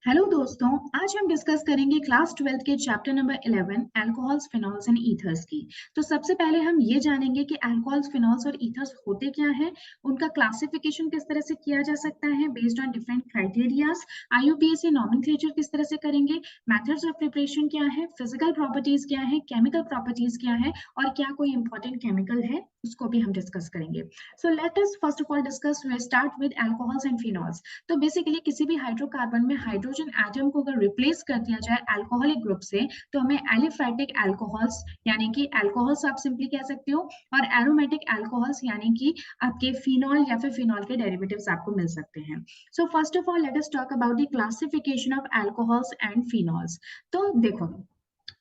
Hello दोस्तों, आज हम डिस्कस करेंगे क्लास 12 के chapter number 11 alcohols, phenols and ethers की। तो सबसे पहले हम ये जानेंगे कि अल्कोहल्स, फिनॉल्स और ईथर्स होते क्या हैं, उनका क्लासिफिकेशन किस तरह से किया जा सकता है based on different criterias, IUPAC nomenclature किस तरह से करेंगे, मेथड्स ऑफ प्रिपरेशन क्या है, फिजिकल प्रॉपर्टीज क्या है, केमिकल प्रॉपर्टीज क्या है और क्या कोई इंपॉर्टेंट केमिकल है उसको भी हम डिस्कस करेंगे। So let us first of all discuss start with alcohols and phenols. तो बेसिकली किसी भी हाइड्रोकार्बन में हाइड्रोजन एटम को अगर रिप्लेस कर दिया जाए अल्कोहलिक ग्रुप से तो हमें एलिफैटिक अल्कोहल्स यानी कि अल्कोहल्स आप सिंपली कह सकते हो, और एरोमेटिक अल्कोहल्स यानी कि आपके फिनॉल या फिर फिनॉल के डेरिवेटिव्स आपको मिल सकते हैं। So first of all let us talk about the classification of alcohols and phenols. तो देखो,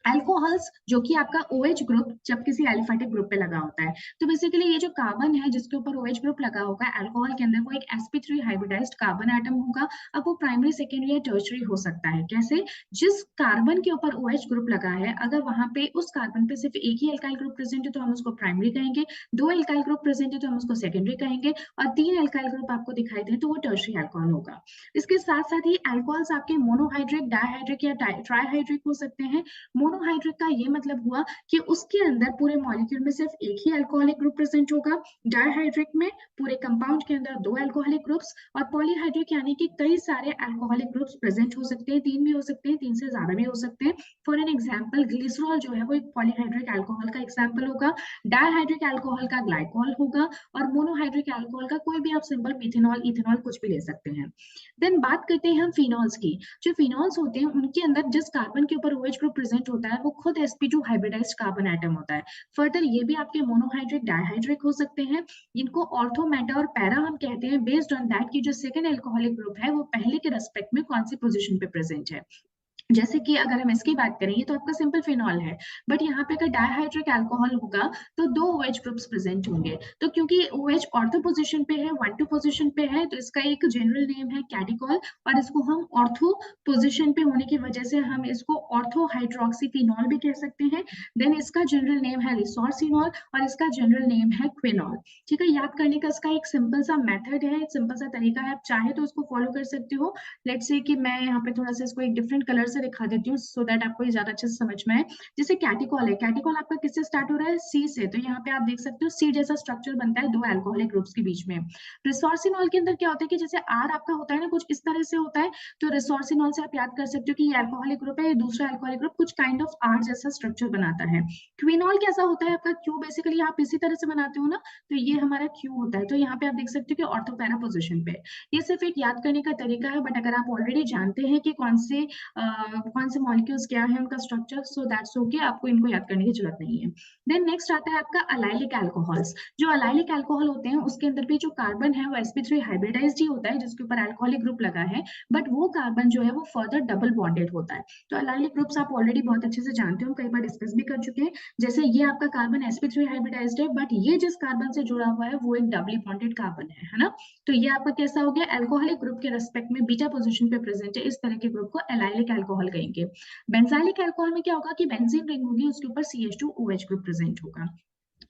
अल्कोहल्स जो कि आपका OH ग्रुप जब किसी एलिफेटिक ग्रुप पे लगा होता है, तो बेसिकली ये जो कार्बन है जिसके ऊपर OH ग्रुप लगा होगा अल्कोहल के अंदर, वो एक sp3 हाइब्रिडाइज्ड कार्बन एटम होगा। अब वो प्राइमरी, सेकेंडरी या टर्शियरी हो सकता है। कैसे? जिस कार्बन के ऊपर OH ग्रुप लगा है, अगर वहां पे उस कार्बन पे सिर्फ एक ही एल्काइल ग्रुप प्रेजेंट है तो हम उसको प्राइमरी कहेंगे, दो एल्काइल ग्रुप प्रेजेंट है तो हम उसको सेकेंडरी कहेंगे, और तीन एल्काइल ग्रुप आपको दिखाई दे तो वो टर्शियरी अल्कोहल होगा। इसके साथ साथ ही अल्कोहल्स आपके मोनोहाइड्रिक, डाइहाइड्रिक या ट्राइहाइड्रिक हो सकते हैं। मोनोहाइड्रिक का ये मतलब हुआ कि उसके अंदर पूरे मॉलिक्यूल में सिर्फ एक ही अल्कोहलिक ग्रुप प्रेजेंट होगा। डाइहाइड्रिक में पूरे कंपाउंड के अंदर दो अल्कोहलिक ग्रुप्स, और पॉलीहाइड्रिक यानी कि कई सारे अल्कोहलिक ग्रुप्स प्रेजेंट हो सकते हैं, तीन भी हो सकते हैं, तीन से ज्यादा भी हो सकते हैं। फॉर एन एग्जाम्पल ग्लिसरॉल जो है वो एक पॉलीहाइड्रिक अल्कोहल का एग्जाम्पल होगा, डाइहाइड्रिक अल्कोहल का ग्लाइकोल होगा, और मोनोहाइड्रिक अल्कोहल का कोई भी आप सिंपल मिथेनॉल, इथेनॉल कुछ भी ले सकते हैं। देन बात करते हैं हम फिनॉल्स की। जो फिनॉल्स होते हैं उनके अंदर जिस कार्बन के ऊपर OH ग्रुप प्रेजेंट होता है वो खुद sp2 हाइब्रिडाइज्ड कार्बन एटम होता है। फर्दर ये भी आपके मोनोहाइड्रिक, डाइहाइड्रिक हो सकते हैं। इनको ऑर्थो, मेटा और पैरा हम कहते हैं बेस्ड ऑन दैट कि जो सेकंड अल्कोहलिक ग्रुप है वो पहले के रेस्पेक्ट में कौन सी पोजीशन पे प्रेजेंट है। जैसे कि अगर हम इसकी बात करें, ये तो आपका सिंपल फिनॉल है, बट यहाँ पे अगर डाइहाइड्रिक अल्कोहल होगा तो दो OH ग्रुप्स प्रेजेंट होंगे। तो क्योंकि OH ऑर्थो पोजीशन पे है, 1 2 पोजीशन पे है, तो इसका एक जनरल नेम है कैटिकॉल, और इसको हम ऑर्थो पोजीशन पे होने की वजह से हम इसको ऑर्थो हाइड्रोक्सी फिनॉल भी कह सकते हैं। देन इसका जनरल नेम है लिसोरसिनॉल, और इसका जनरल नेम है क्विनॉल। ठीक है, याद करने का इसका एक सिंपल सा मेथड है, एक सिंपल सा तरीका है, आप चाहे तो उसको फॉलो कर सकते हो। लेट्स से कि मैं यहाँ पे थोड़ा सा इसको एक डिफरेंट कलर से दिखा देती हूँ सो दैट आपको ये ज्यादा अच्छे से समझ में आए। जैसे कैटिकॉल है, कैटिकॉल आपका किससे स्टार्ट हो रहा है? C से, तो यहाँ पे आप देख सकते हो C जैसा स्ट्रक्चर बनता है दो अल्कोहलिक ग्रुप्स के बीच में। रिसोर्सिनॉल के अंदर क्या होता है कि जैसे R आपका होता है ना, कुछ इस तरह से होता है, तो रिसोर्सिनॉल से आप याद कर सकते हो कि ये अल्कोहलिक ग्रुप है, ये दूसरा अल्कोहलिक ग्रुप कुछ काइंड ऑफ R जैसा स्ट्रक्चर बनाता है। क्विनॉल कैसा होता है आपका? Q बेसिकली आप इसी तरह से बनाते हो ना, तो ये हमारा Q होता है। तो यहाँ पे आप देख सकते हो कि ऑर्थोपैरा पोजिशन पे। ये सिर्फ एक याद करने का तरीका है, बट अगर आप ऑलरेडी जानते हैं कि कौन से मॉलिक्यूल्स क्या है उनका स्ट्रक्चर, सो दैट्स ओके, आपको इनको याद करने की जरूरत नहीं है। देन नेक्स्ट आता है आपका अलाइलिक अल्कोहल्स। जो अलाइलिक अल्कोहल होते हैं उसके अंदर भी जो कार्बन है वो sp3 हाइब्रिडाइज्ड ही होता है जिसके ऊपर अल्कोहलिक ग्रुप लगा है, बट वो कार्बन जो है वो फर्दर डबल बॉन्डेड होता है। तो अलाइलिक ग्रुप्स आप ऑलरेडी बहुत अच्छे से जानते हो, कई बार डिस्कस भी कर चुके हैं। जैसे ये आपका कार्बन sp3 हाइब्रिडाइज्ड है, बट ये जिस कार्बन से जुड़ा हुआ है वो एक डबली बॉन्डेड कार्बन है ना। तो ये आपका कैसा हो गया? अल्कोहलिक ग्रुप के रेस्पेक्ट में बीटा पोजीशन पे प्रेजेंट है, इस तरह के ग्रुप को एलाइलिक अल्कोहल कहेंगे। बेंजाइलिक अल्कोहल में क्या होगा कि बेंजीन रिंग होगी, उसके ऊपर CH2OH ग्रुप प्रेजेंट होगा।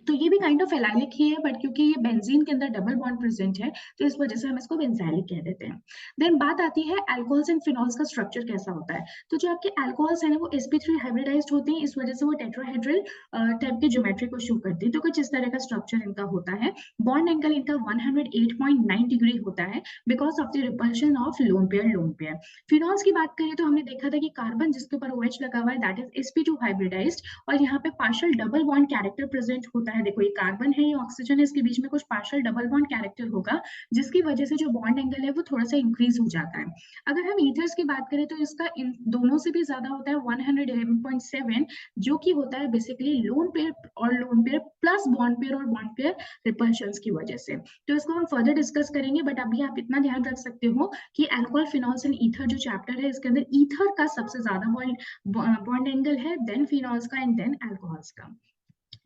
तो ये भी काइंड ऑफ एलाइलिक ही है, बट क्योंकि ये बेंजीन के अंदर डबल बॉन्ड प्रेजेंट है तो इस वजह से हम इसको बेंजाइलिक कह देते हैं। देन बात आती है अल्कोहल्स एंड फिनॉल्स का स्ट्रक्चर कैसा होता है। तो जो आपके अल्कोहल्स हैं वो sp3 हाइब्रिडाइज्ड होते हैं, इस वजह से वो टेट्राहेड्रल टाइप के ज्योमेट्री को शो करते हैं। तो कुछ इस तरह का स्ट्रक्चर इनका होता है। बॉन्ड एंगल इनका 108.9 डिग्री होता है because of the repulsion of lone pair, lone pair. Phenols की बात करें तो हमने देखा था कि कार्बन जिसके ऊपर OH लगा हुआ है दैट इज sp2 हाइब्रिडाइज्ड, और यहाँ पे partial double bond character present होता है। देखो, ये कार्बन है, ये ऑक्सीजन है, इसके बीच में कुछ पार्शियल डबल बॉन्ड कैरेक्टर होगा जिसकी वजह से जो बॉन्ड एंगल है वो थोड़ा सा इंक्रीज हो जाता है। अगर हम ईथर्स की बात करें तो इसका इन दोनों से भी ज्यादा होता है, 111.7, जो कि होता है बेसिकली लोन पेयर और lone pair plus bond pair और बॉन्ड पेयर रिपल्शंस की वजह से। तो इसको हम फर्दर डिस्कस करेंगे, बट अभी आप इतना ध्यान रख सकते हो कि अल्कोहल, फिनॉल्स एंड ईथर जो चैप्टर है इसके अंदर ईथर का सबसे ज्यादा बॉन्ड एंगल है, देन फिनॉल्स का एंड देन अल्कोहल्स का।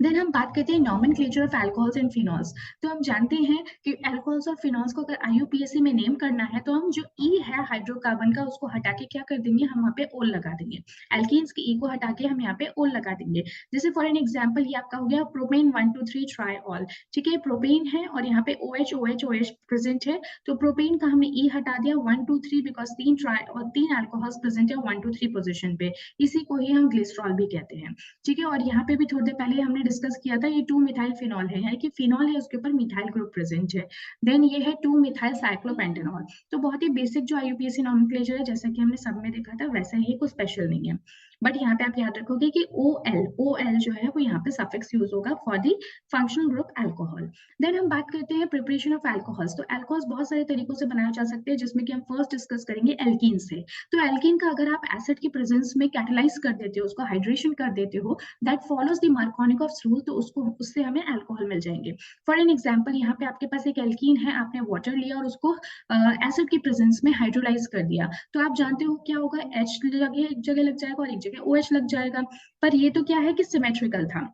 देन हम बात करते हैं nomenclature of alcohols and phenols. तो हम जानते हैं कि अल्कोहल्स और फिनॉल्स को अगर आईयूपीएसी में नेम करना है तो हम जो ई है हाइड्रोकार्बन का उसको हटा के क्या कर देंगे, हम वहाँ पे ओल लगा देंगे। एल्कीन्स की ई को हटा के हम यहाँ पे ओल लगा देंगे। जैसे फॉर एन एग्जाम्पल ये आपका हो गया प्रोपेन 1 2 3 ट्राइऑल। ठीक है, प्रोपेन है और यहाँ पे OH OH OH प्रेजेंट है, तो प्रोपेन का हमने ई हटा दिया 1 2 3 बिकॉज तीन ट्राई और तीन अल्कोहल्स प्रेजेंट है 1 2 3 पोजिशन पे। इसी को ही हम ग्लिसरॉल भी कहते हैं। ठीक है, और यहाँ पे भी थोड़ी देर पहले हमने डिस्कस किया था, ये 2 मिथाइल फिनॉल है, यानी कि फिनॉल है उसके ऊपर मिथाइल ग्रुप प्रेजेंट है। देन ये है 2 मिथाइल साइक्लोपेंटेनॉल। तो बहुत ही बेसिक जो आईयूपीएसी नॉमेनक्लेचर है जैसा कि हमने सब में देखा था वैसा ही, कुछ स्पेशल नहीं है। बट यहाँ पे आप याद रखोगे कि OL जो है वो यहाँ पे सफिक्स यूज होगा for the functional group alcohol. Then हम बात करते हैं प्रिपरेशन ऑफ अल्कोहल्स। तो अल्कोहल्स बहुत सारे तरीकों से बनाया जा सकते हैं, जिसमें कि हम फर्स्ट डिस्कस करेंगे एल्कीन से। तो एल्कीन का अगर आप एसिड की प्रेजेंस में कैटेलाइज कर देते हो, उसको हाइड्रेशन कर देते हो, that follows the Markovnikov's rule, तो उससे हमें अल्कोहल मिल जाएंगे। फॉर एन एग्जांपल यहाँ पे आपके पास एक एल्कीन है, आपने वाटर लिया और उसको एसिड की प्रेजेंस में हाइड्रोलाइज कर दिया, तो आप जानते हो क्या होगा, H जगह एक जगह लग जाएगा और एक जगह OH लग जाएगा। पर ये तो क्या है कि सिमेट्रिकल था।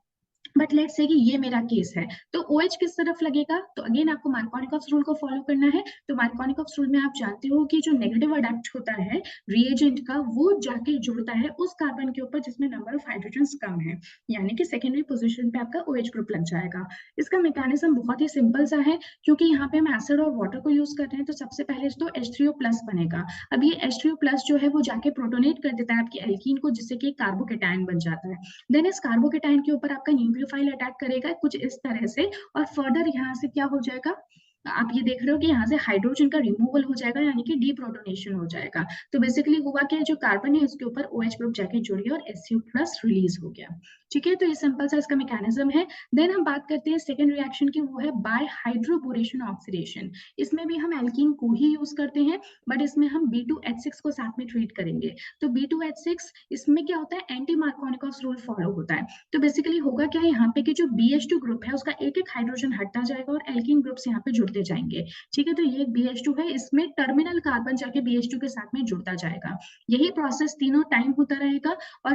बट लेट्स से कि ये मेरा केस है, तो OH किस तरफ लगेगा, तो अगेन आपको मार्कोनिकॉफ्स रूल को फॉलो करना है। तो मार्कोनिकॉफ्स रूल में आप जानते हो कि जो नेगेटिव अडेप्ट होता है रिएजेंट का, वो जाके जुड़ता है उस कार्बन के ऊपर जिसमें नंबर ऑफ हाइड्रोजन कम है, यानी कि सेकेंडरी पोजीशन पे आपका OH ग्रुप लग जाएगा। इसका मैकेनिज्म बहुत ही सिंपल सा है, क्योंकि यहाँ पे हम एसिड और वाटर को यूज कर रहे हैं, तो सबसे पहले तो H3O+ बनेगा। अब ये H3O+ जो है वो जाके प्रोटोनेट कर देता है आपकी एल्कीन को, जिससे कि कार्बोकेटायन बन जाता है। देन इस कार्बोकेटाइन के ऊपर आपका न्यूक्लियोफाइल अटैक करेगा कुछ इस तरह से, और फर्दर यहाँ से क्या हो जाएगा, आप ये देख रहे हो कि यहाँ से हाइड्रोजन का रिमूवल हो जाएगा, यानी कि डीप्रोटोनेशन हो जाएगा। तो बेसिकली हुआ क्या, जो कार्बन है उसके ऊपर OH ग्रुप जाके जुड़ गया और HCO+ रिलीज हो गया। ठीक है, तो ये सिंपल सा इसका मैकेनिज्म है। देन हम बात करते हैं सेकेंड रिएक्शन की, वो है बाय हाइड्रोबोरेशन ऑक्सीडेशन। इसमें भी हम एल्कीन को ही यूज करते हैं, बट इसमें हम B2H6 को साथ में ट्रीट करेंगे। तो B2H6 इसमें क्या होता है, एंटी मार्कोनिकॉफ्स रूल फॉलो होता है। तो बेसिकली होगा क्या, यहाँ पे कि जो BH2 ग्रुप है उसका एक एक हाइड्रोजन हटता जाएगा और एल्कीन ग्रुप्स यहाँ पे जुड़ते जाएंगे। ठीक है, तो ये BH2 है, इसमें टर्मिनल कार्बन जाके BH2 के साथ में जुड़ता जाएगा। यही प्रोसेस तीनों टाइम होता रहेगा, और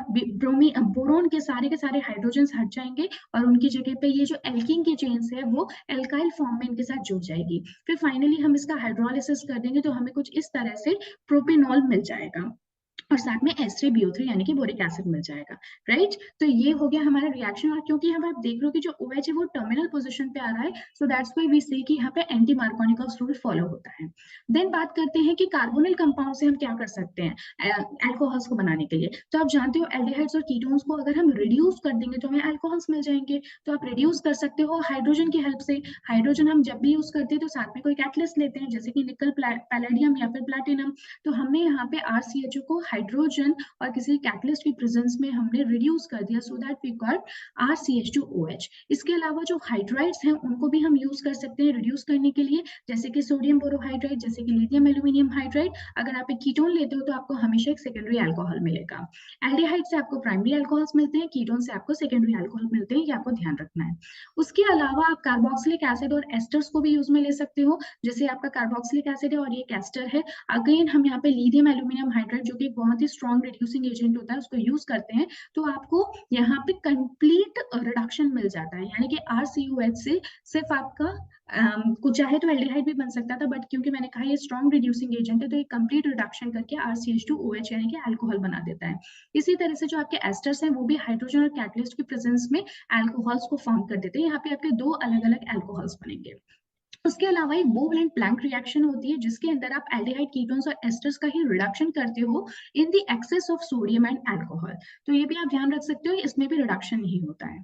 बोरोन के सारे हाइड्रोजन हट जाएंगे और उनकी जगह पे ये जो एल्कीन की चेन्स है वो एल्काइल फॉर्म में इनके साथ जुड़ जाएगी। फिर फाइनली हम इसका हाइड्रोलिसिस कर देंगे तो हमें कुछ इस तरह से प्रोपेनॉल मिल जाएगा, और साथ में H3BO3 यानी कि बोरिक एसिड मिल जाएगा। राइट, तो ये हो गया हमारा रिएक्शन। और क्योंकि हम आप देख रहे हो कि जो OH है वो टर्मिनल पोजीशन पे आ रहा है, सो दैट्स व्हाई वी से कि यहाँ पे एंटी मार्कोनिकॉफ्स रूल फॉलो होता है। देन बात करते हैं कि कार्बोनिल कंपाउंड से हम क्या कर सकते हैं अल्कोहल्स को बनाने के लिए। तो आप जानते हो एल्डिहाइड्स और कीटोन्स को अगर हम रिड्यूस कर देंगे तो हमें अल्कोहल्स मिल जाएंगे। तो आप रिड्यूस कर सकते हो हाइड्रोजन की हेल्प से। हाइड्रोजन हम जब भी यूज करते हैं तो साथ में कोई कैटलिस्ट लेते हैं, जैसे कि निकल, पैलेडियम या फिर प्लैटिनम। तो हमने यहाँ पे RCHO को हाइड्रोजन और किसी कैटलिस्ट की प्रेजेंस में हमने रिड्यूस कर दिया, so that we got RCH2OH। इसके अलावा जो हाइड्राइड्स हैं उनको भी हम यूज कर सकते हैं रिड्यूस करने के लिए, जैसे कि सोडियम बोरोहाइड्राइड, जैसे कि लिथियम एल्यूमिनियम हाइड्राइड। अगर आप एक कीटोन लेते हो तो आपको हमेशा एक सेकेंडरी अल्कोहल मिलेगा। एल्डिहाइड से आपको प्राइमरी अल्कोहल्स मिलते हैं, कीटोन से आपको सेकेंडरी अल्कोहल मिलते हैं, ये आपको ध्यान रखना है। उसके अलावा आप कार्बोक्सिलिक एसिड और एस्टर्स को भी यूज में ले सकते हो, जैसे आपका कार्बोक्सिलिक एसिड है और ये एस्टर है। अगेन हम यहाँ पे लिथियम एल्यूमिनियम हाइड्राइड, जो कि एक बहुत ही स्ट्रॉन्ग रिड्यूसिंग एजेंट होता है, उसको यूज करते हैं, तो आपको यहाँ पे कंप्लीट रिडक्शन मिल जाता है, यानी कि RCOH से सिर्फ आपका कुछ चाहे तो एल्डिहाइड भी बन सकता था, बट क्योंकि मैंने कहा ये स्ट्रॉन्ग रिड्यूसिंग एजेंट है तो ये कंप्लीट रिडक्शन करके RCH2OH यानी कि अल्कोहल बना देता है। इसी तरह से जो आपके एस्टर्स हैं वो भी हाइड्रोजन और कैटलिस्ट की प्रेजेंस में अल्कोहल्स को फॉर्म कर देते हैं। यहाँ पे आपके दो अलग अलग अल्कोहल्स बनेंगे। उसके अलावा एक बोवेलेंट ब्लैंक रिएक्शन होती है, जिसके अंदर आप एल्डिहाइड कीटोन्स और एस्टर्स का ही रिडक्शन करते हो in the excess of sodium and alcohol. तो ये भी आप ध्यान रख सकते हो, इसमें भी रिडक्शन नहीं होता है।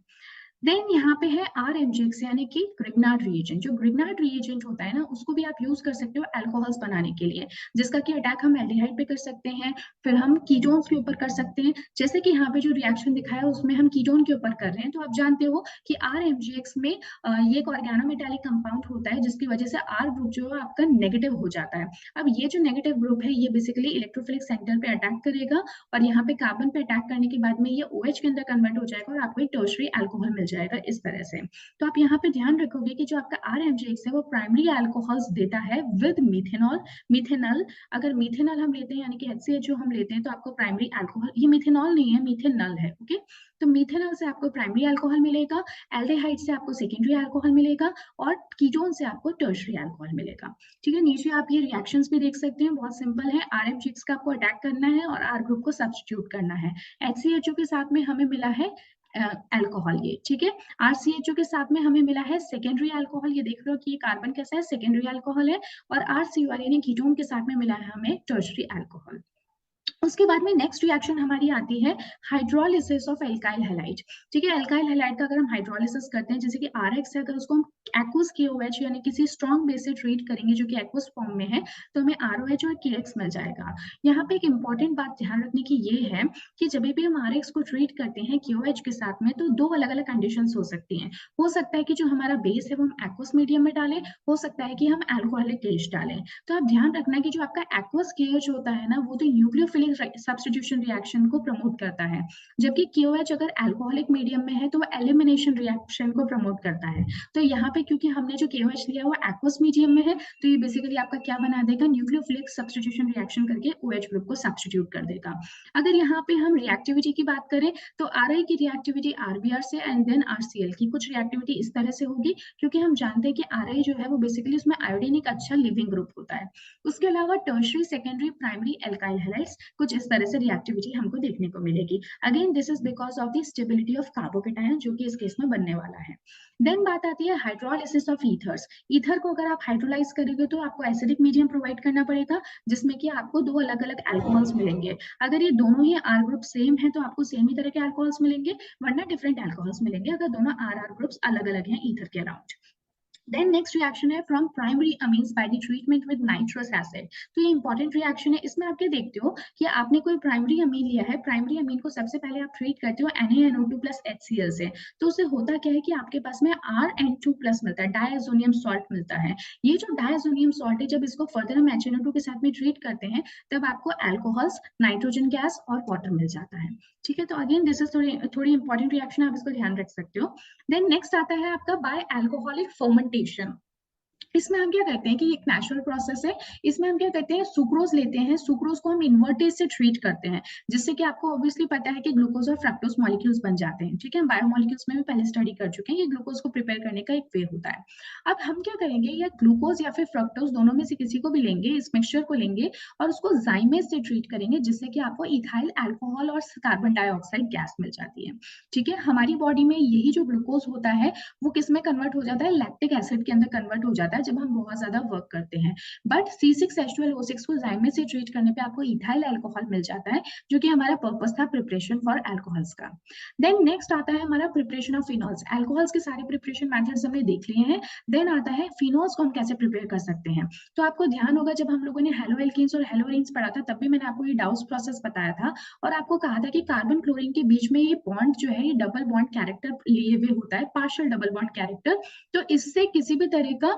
देन यहाँ पे है RMGX यानी कि ग्रिग्नार्ड रिएजेंट। जो ग्रिग्नार्ड रिएजेंट होता है ना, उसको भी आप यूज कर सकते हो अल्कोहल्स बनाने के लिए, जिसका कि अटैक हम एल्डिहाइड पे कर सकते हैं, फिर हम कीटोन्स के ऊपर कर सकते हैं। जैसे कि यहाँ पे जो रिएक्शन दिखाया है उसमें हम कीटोन के ऊपर कर रहे हैं, तो आप जानते हो कि RMGX में ये एक ऑर्गेनोमेटालिक कंपाउंड होता है, जिसकी वजह से R ग्रुप जो है आपका नेगेटिव हो जाता है। अब ये जो नेगेटिव ग्रुप है ये बेसिकली इलेक्ट्रोफिलिक सेंटर पे अटैक करेगा, और यहाँ पे कार्बन पे अटैक करने के बाद में ये OH के अंदर कन्वर्ट हो जाएगा और आपको एक टर्शियरी अल्कोहल मिल जाएगा इस तरह से। तो आप यहाँ पे ध्यान रखोगे कि जो आपका RMGX है वो प्राइमरी अल्कोहल्स देता है विद मिथेनॉल, मिथेनल। अगर मिथेनॉल हम लेते हैं यानी कि HCHO हम लेते हैं तो आपको प्राइमरी अल्कोहल, ये मिथेनॉल नहीं है, मिथेनल है, ओके। तो मिथेनॉल से आपको प्राइमरी अल्कोहल मिलेगा, एल्डिहाइड से आपको सेकेंडरी अल्कोहल मिलेगा और कीटोन से आपको टर्शियरी अल्कोहल मिलेगा। ठीक है, नीचे आप ये रिएक्शंस भी देख सकते हैं, बहुत सिंपल है। RMGX का आपको अटैक करना है और R ग्रुप को सब्स्टिट्यूट करना है। HCHO के साथ में हमें मिला है अल्कोहल, ये ठीक है। RCHO के साथ में हमें मिला है सेकेंडरी अल्कोहल, ये देख रहे हो कि ये कार्बन कैसा है, सेकेंडरी अल्कोहल है। और RCOR यानी कीटोन के साथ में मिला है हमें टर्शियरी अल्कोहल। उसके बाद में नेक्स्ट रिएक्शन हमारी आती है हाइड्रोलिसिस ऑफ एल्काइल हैलाइड। ठीक है, एल्काइल हैलाइड का अगर हम हाइड्रोलिसिस करते हैं, जैसे कि RX है, अगर उसको हम एक्वस KOH यानी किसी स्ट्रॉन्ग बेस से ट्रीट करेंगे जो कि एक्वस फॉर्म में है, तो हमें ROH और KX मिल जाएगा। यहाँ पे एक इंपॉर्टेंट बात ध्यान रखने की ये है कि जब भी हम RX को ट्रीट करते हैं KOH के साथ में, तो दो अलग अलग कंडीशन हो सकती हैं। हो सकता है कि जो हमारा बेस है वो हम एक्वस मीडियम में डालें, हो सकता है कि हम अल्कोहलिक केच डालें। तो आप ध्यान रखना कि जो आपका एक्वस KH होता है ना, वो तो न्यूक्लियोफिलिक सब्स्टिट्यूशन रिएक्शन को प्रमोट करता है, जबकि KOH अगर अल्कोहलिक मीडियम में है तो वो एलिमिनेशन रिएक्शन को प्रमोट करता है। तो यहाँ पे क्योंकि हमने जो KOH लिया वो एक्वस मीडियम में है, तो ये बेसिकली आपका क्या बना देगा, न्यूक्लियोफिलिक सब्स्टिट्यूशन रिएक्शन करके OH ग्रुप को सब्स्टिट्यूट कर देगा। अगर यहाँ पे हम रिएक्टिविटी की बात करें तो RI की रिएक्टिविटी RBR से एंड देन RCl की कुछ रिएक्टिविटी इस तरह से होगी, क्योंकि हम जानते हैं कि RI जो है वो बेसिकली उसमें आयोडीन एक अच्छा लिविंग ग्रुप होता है। उसके अलावा tertiary, secondary, primary alkyl halides कुछ इस तरह से रिएक्टिविटी हमको देखने को मिलेगी। Again this is because of the stability of carbocation जो कि इस केस में बनने वाला है। देन बात आती है हाइड्रोलिसिस ऑफ ईथर्स। ईथर को अगर आप हाइड्रोलाइज करेंगे तो आपको एसिडिक मीडियम प्रोवाइड करना पड़ेगा, जिसमें कि आपको दो अलग अलग अल्कोहल्स मिलेंगे। अगर ये दोनों ही R ग्रुप सेम है तो आपको सेम ही तरह के अल्कोहल्स मिलेंगे, वरना डिफरेंट अल्कोहल्स मिलेंगे अगर दोनों R ग्रुप्स अलग अलग हैं ईथर के अराउंड। देन नेक्स्ट रिएक्शन है from primary amines by the treatment with nitrous acid. तो ये इंपॉर्टेंट रिएक्शन है। इसमें आप क्या देखते हो कि आपने कोई प्राइमरी अमीन लिया है, प्राइमरी अमीन को सबसे पहले आप ट्रीट करते हो NaNO2 प्लस HCl से, तो उससे होता क्या है कि आपके पास में RN2 प्लस मिलता है, डायजोनियम सॉल्ट मिलता है। ये जो डायजोनियम सॉल्ट है, जब इसको फर्दर हम HNO2 के साथ में ट्रीट करते हैं, तब आपको अल्कोहल्स, नाइट्रोजन गैस और वाटर मिल जाता है। ठीक है, तो अगेन दिस इज थोड़ी इंपॉर्टेंट रिएक्शन, आप इसको ध्यान रख सकते हो। देन नेक्स्ट आता है आपका बाय अल्कोहलिक फर्मेंटेशन। इसमें हम क्या करते हैं कि एक नेचुरल प्रोसेस है। इसमें हम क्या करते हैं, सुक्रोज लेते हैं, सुक्रोज को हम इन्वर्टेज से ट्रीट करते हैं, जिससे कि आपको ऑब्वियसली पता है कि ग्लूकोज और फ्रक्टोज मॉलिक्यूल्स बन जाते हैं। ठीक है, बायोमॉलिक्यूल्स में भी पहले स्टडी कर चुके हैं, ये ग्लूकोज को प्रिपेयर करने का एक वे होता है। अब हम क्या करेंगे, या ग्लूकोज या फिर फ्रक्टोज दोनों में से किसी को भी लेंगे, इस मिक्सचर को लेंगे और उसको जाइमेज से ट्रीट करेंगे, जिससे कि आपको इथाइल अल्कोहल और कार्बन डाइऑक्साइड गैस मिल जाती है। ठीक है, हमारी बॉडी में यही जो ग्लूकोज होता है वो किस में कन्वर्ट हो जाता है, लैक्टिक एसिड के अंदर कन्वर्ट हो जाता है जब हम बहुत ज्यादा वर्क करते हैं। बट C6H12O6 को जाइमे से ट्रीट करने पे आपको इथाइल अल्कोहल मिल जाता है, जो कि हमारा पर्पस था प्रिपरेशन फॉर अल्कोहल्स का। देन नेक्स्ट आता है हमारा प्रिपरेशन ऑफ फिनॉल्स। अल्कोहल्स के सारे प्रिपरेशन मेथड्स हमने देख लिए हैं। देन आता है फिनॉल्स को हम कैसे प्रिपेयर कर सकते हैं। तो आपको ध्यान होगा जब हम लोगों ने हेलोएल्कीन्स और हेलोरीन्स पढ़ा था, तब भी मैंने आपको ये डाउस प्रोसेस बताया था और आपको कहा था कि कार्बन क्लोरीन के बीच में ये बॉन्ड जो है, ये डबल बॉन्ड कैरेक्टर लिए हुए होता है, पार्शियल डबल बॉन्ड कैरेक्टर। तो इससे किसी भी तरह का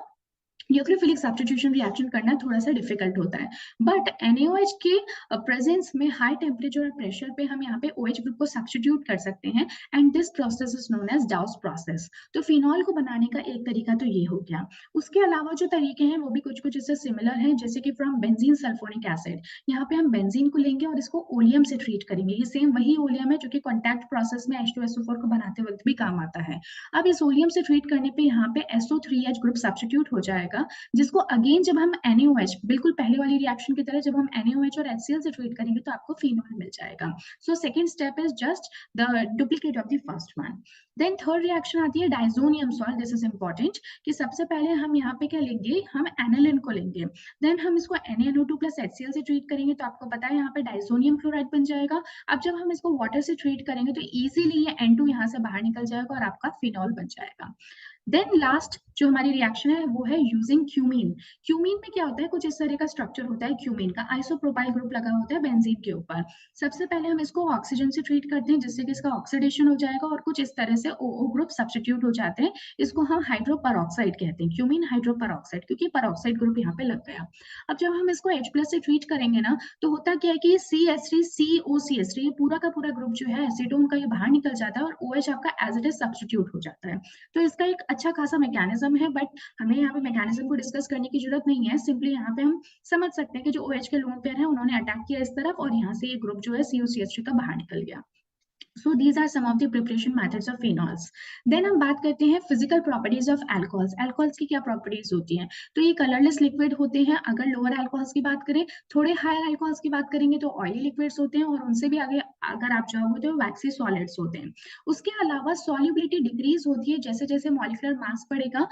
न्यूक्लियोफिलिक सब्स्टिट्यूशन रिएक्शन करना थोड़ा सा डिफिकल्ट होता है। बट NaOH के प्रेजेंस में हाई टेम्परेचर और प्रेशर पे हम यहाँ पे OH ग्रुप को सब्स्टिट्यूट कर सकते हैं, and this process is known as Dow's process. तो फिनॉल को बनाने का एक तरीका तो ये हो गया। उसके अलावा जो तरीके हैं वो भी कुछ कुछ इससे सिमिलर हैं, जैसे कि फ्रॉम बेंजीन सल्फोनिक एसिड। यहाँ पे हम बेंजीन को लेंगे और इसको ओलियम से ट्रीट करेंगे। ये सेम वही ओलियम है जो कि कॉन्टैक्ट प्रोसेस में H2SO4 को बनाते वक्त भी काम आता है। अब इस ओलियम से ट्रीट करने पे यहाँ पे SO3H ग्रुप सब्स्टिट्यूट हो जाएगा, जिसको अगेन जब हम NaOH, बिल्कुल पहले वाली रिएक्शन की तरह जब हम NaOH और HCl से ट्रीट करेंगे तो आपको फिनॉल मिल जाएगा। So second step is just the duplicate of the first one. Then third reaction आती है diazonium salt. This is important कि सबसे पहले हम यहाँ पे क्या लेंगे, हम एनालिन को लेंगे, देन हम इसको NaNO2 प्लस HCl से ट्रीट करेंगे, तो आपको पता है यहाँ पे डाइजोनियम क्लोराइड बन जाएगा। अब जब हम इसको वाटर से ट्रीट करेंगे तो इजीली ये N2 यहाँ से बाहर निकल जाएगा और आपका फिनॉल बन जाएगा। देन लास्ट जो हमारी रिएक्शन है वो है यूजिंग क्यूमीन। क्यूमीन में क्या होता है, कुछ इस तरह का स्ट्रक्चर होता है क्यूमीन का, आइसोप्रोपाइल ग्रुप लगा होता है बेंजीन के ऊपर। सबसे पहले हम इसको ऑक्सीजन से ट्रीट करते हैं जिससे कि इसका ऑक्सीडेशन हो जाएगा और कुछ इस तरह से ओ ग्रुप सब्स्टिट्यूट हो जाते हैं। इसको हम हाइड्रोपरऑक्साइड कहते हैं, क्यूमीन हाइड्रोपरऑक्साइड, क्योंकि परऑक्साइड ग्रुप यहाँ पे लग गया। अब जब हम इसको H+ से ट्रीट करेंगे ना, तो होता क्या है कि CH3 COCH3 ये पूरा का पूरा ग्रुप जो है एसीटोन का, ये बाहर निकल जाता है और OH आपका एज इट इज सब्स्टिट्यूट हो जाता है। तो इसका एक अच्छा खासा मैकेनिज्म है, बट हमें यहाँ पे मैकेनिज्म को डिस्कस करने की जरूरत नहीं है। सिंपली यहाँ पे हम समझ सकते हैं कि जो OH के लोन पेयर है उन्होंने अटैक किया इस तरफ और यहाँ से ये ग्रुप जो है COCH3 का बाहर निकल गया। So these are some of the preparation methods of phenols. Then हम बात करते हैं physical properties of alcohols. Alcohols की क्या properties होती हैं? तो ये colorless liquid होते हैं। अगर lower alcohols की बात करें, थोड़े higher alcohols की बात करेंगे तो oily liquids होते हैं और उनसे भी आगे अगर आप जाओगे तो waxy solids होते हैं। उसके अलावा solubility decrease होती है जैसे जैसे molecular mass बढ़ेगा।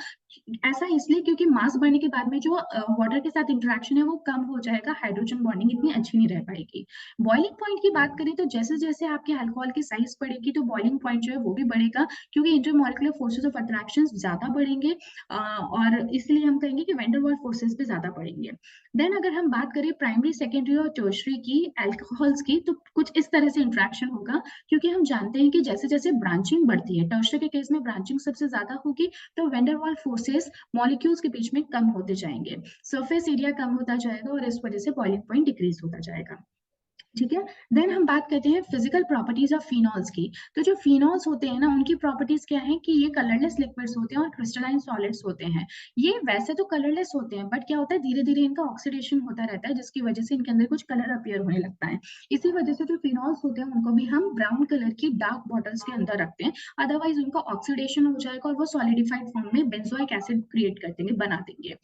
ऐसा इसलिए क्योंकि मास बढ़ने के बाद में जो वाटर के साथ इंटरेक्शन है वो कम हो जाएगा, हाइड्रोजन बॉन्डिंग इतनी अच्छी नहीं रह पाएगी। बॉइलिंग पॉइंट की बात करें तो जैसे जैसे आपके अल्कोहल की साइज बढ़ेगी तो बॉइलिंग पॉइंट जो है वो भी बढ़ेगा, क्योंकि इंटरमॉलिक्यूलर फोर्सेस ऑफ अट्रैक्शन ज्यादा बढ़ेंगे और इसलिए हम कहेंगे कि वैन डर वाल्स फोर्सेस भी ज्यादा बढ़ेंगे। देन अगर हम बात करें प्राइमरी, सेकेंडरी और टर्शरी की अल्कोहल्स की, तो कुछ इस तरह से इंटरेक्शन होगा, क्योंकि हम जानते हैं कि जैसे जैसे ब्रांचिंग बढ़ती है, टर्शरी के केस में ब्रांचिंग सबसे ज्यादा होगी, तो van der Waals forces molecules के बीच में कम होते जाएंगे, सरफेस एरिया कम होता जाएगा और इस वजह से बॉइलिंग पॉइंट डिक्रीज होता जाएगा। ठीक है। देन हम बात करते हैं फिजिकल प्रॉपर्टीज ऑफ फिनॉल्स की। तो जो फिनॉल्स होते हैं ना, उनकी प्रॉपर्टीज क्या है कि ये कलरलेस लिक्विड्स होते हैं और क्रिस्टलाइन सॉलिड्स होते हैं। ये वैसे तो कलरलेस होते हैं, बट क्या होता है धीरे धीरे इनका ऑक्सीडेशन होता रहता है जिसकी वजह से इनके अंदर कुछ कलर अपीयर होने लगता है। इसी वजह से जो फिनॉल्स होते हैं उनको भी हम ब्राउन कलर की डार्क बॉटल्स के अंदर रखते हैं, अदरवाइज उनका ऑक्सीडेशन हो जाएगा और वो सॉलिडिफाइड फॉर्म में बेंजोइक एसिड क्रिएट कर देंगे, बना देंगे।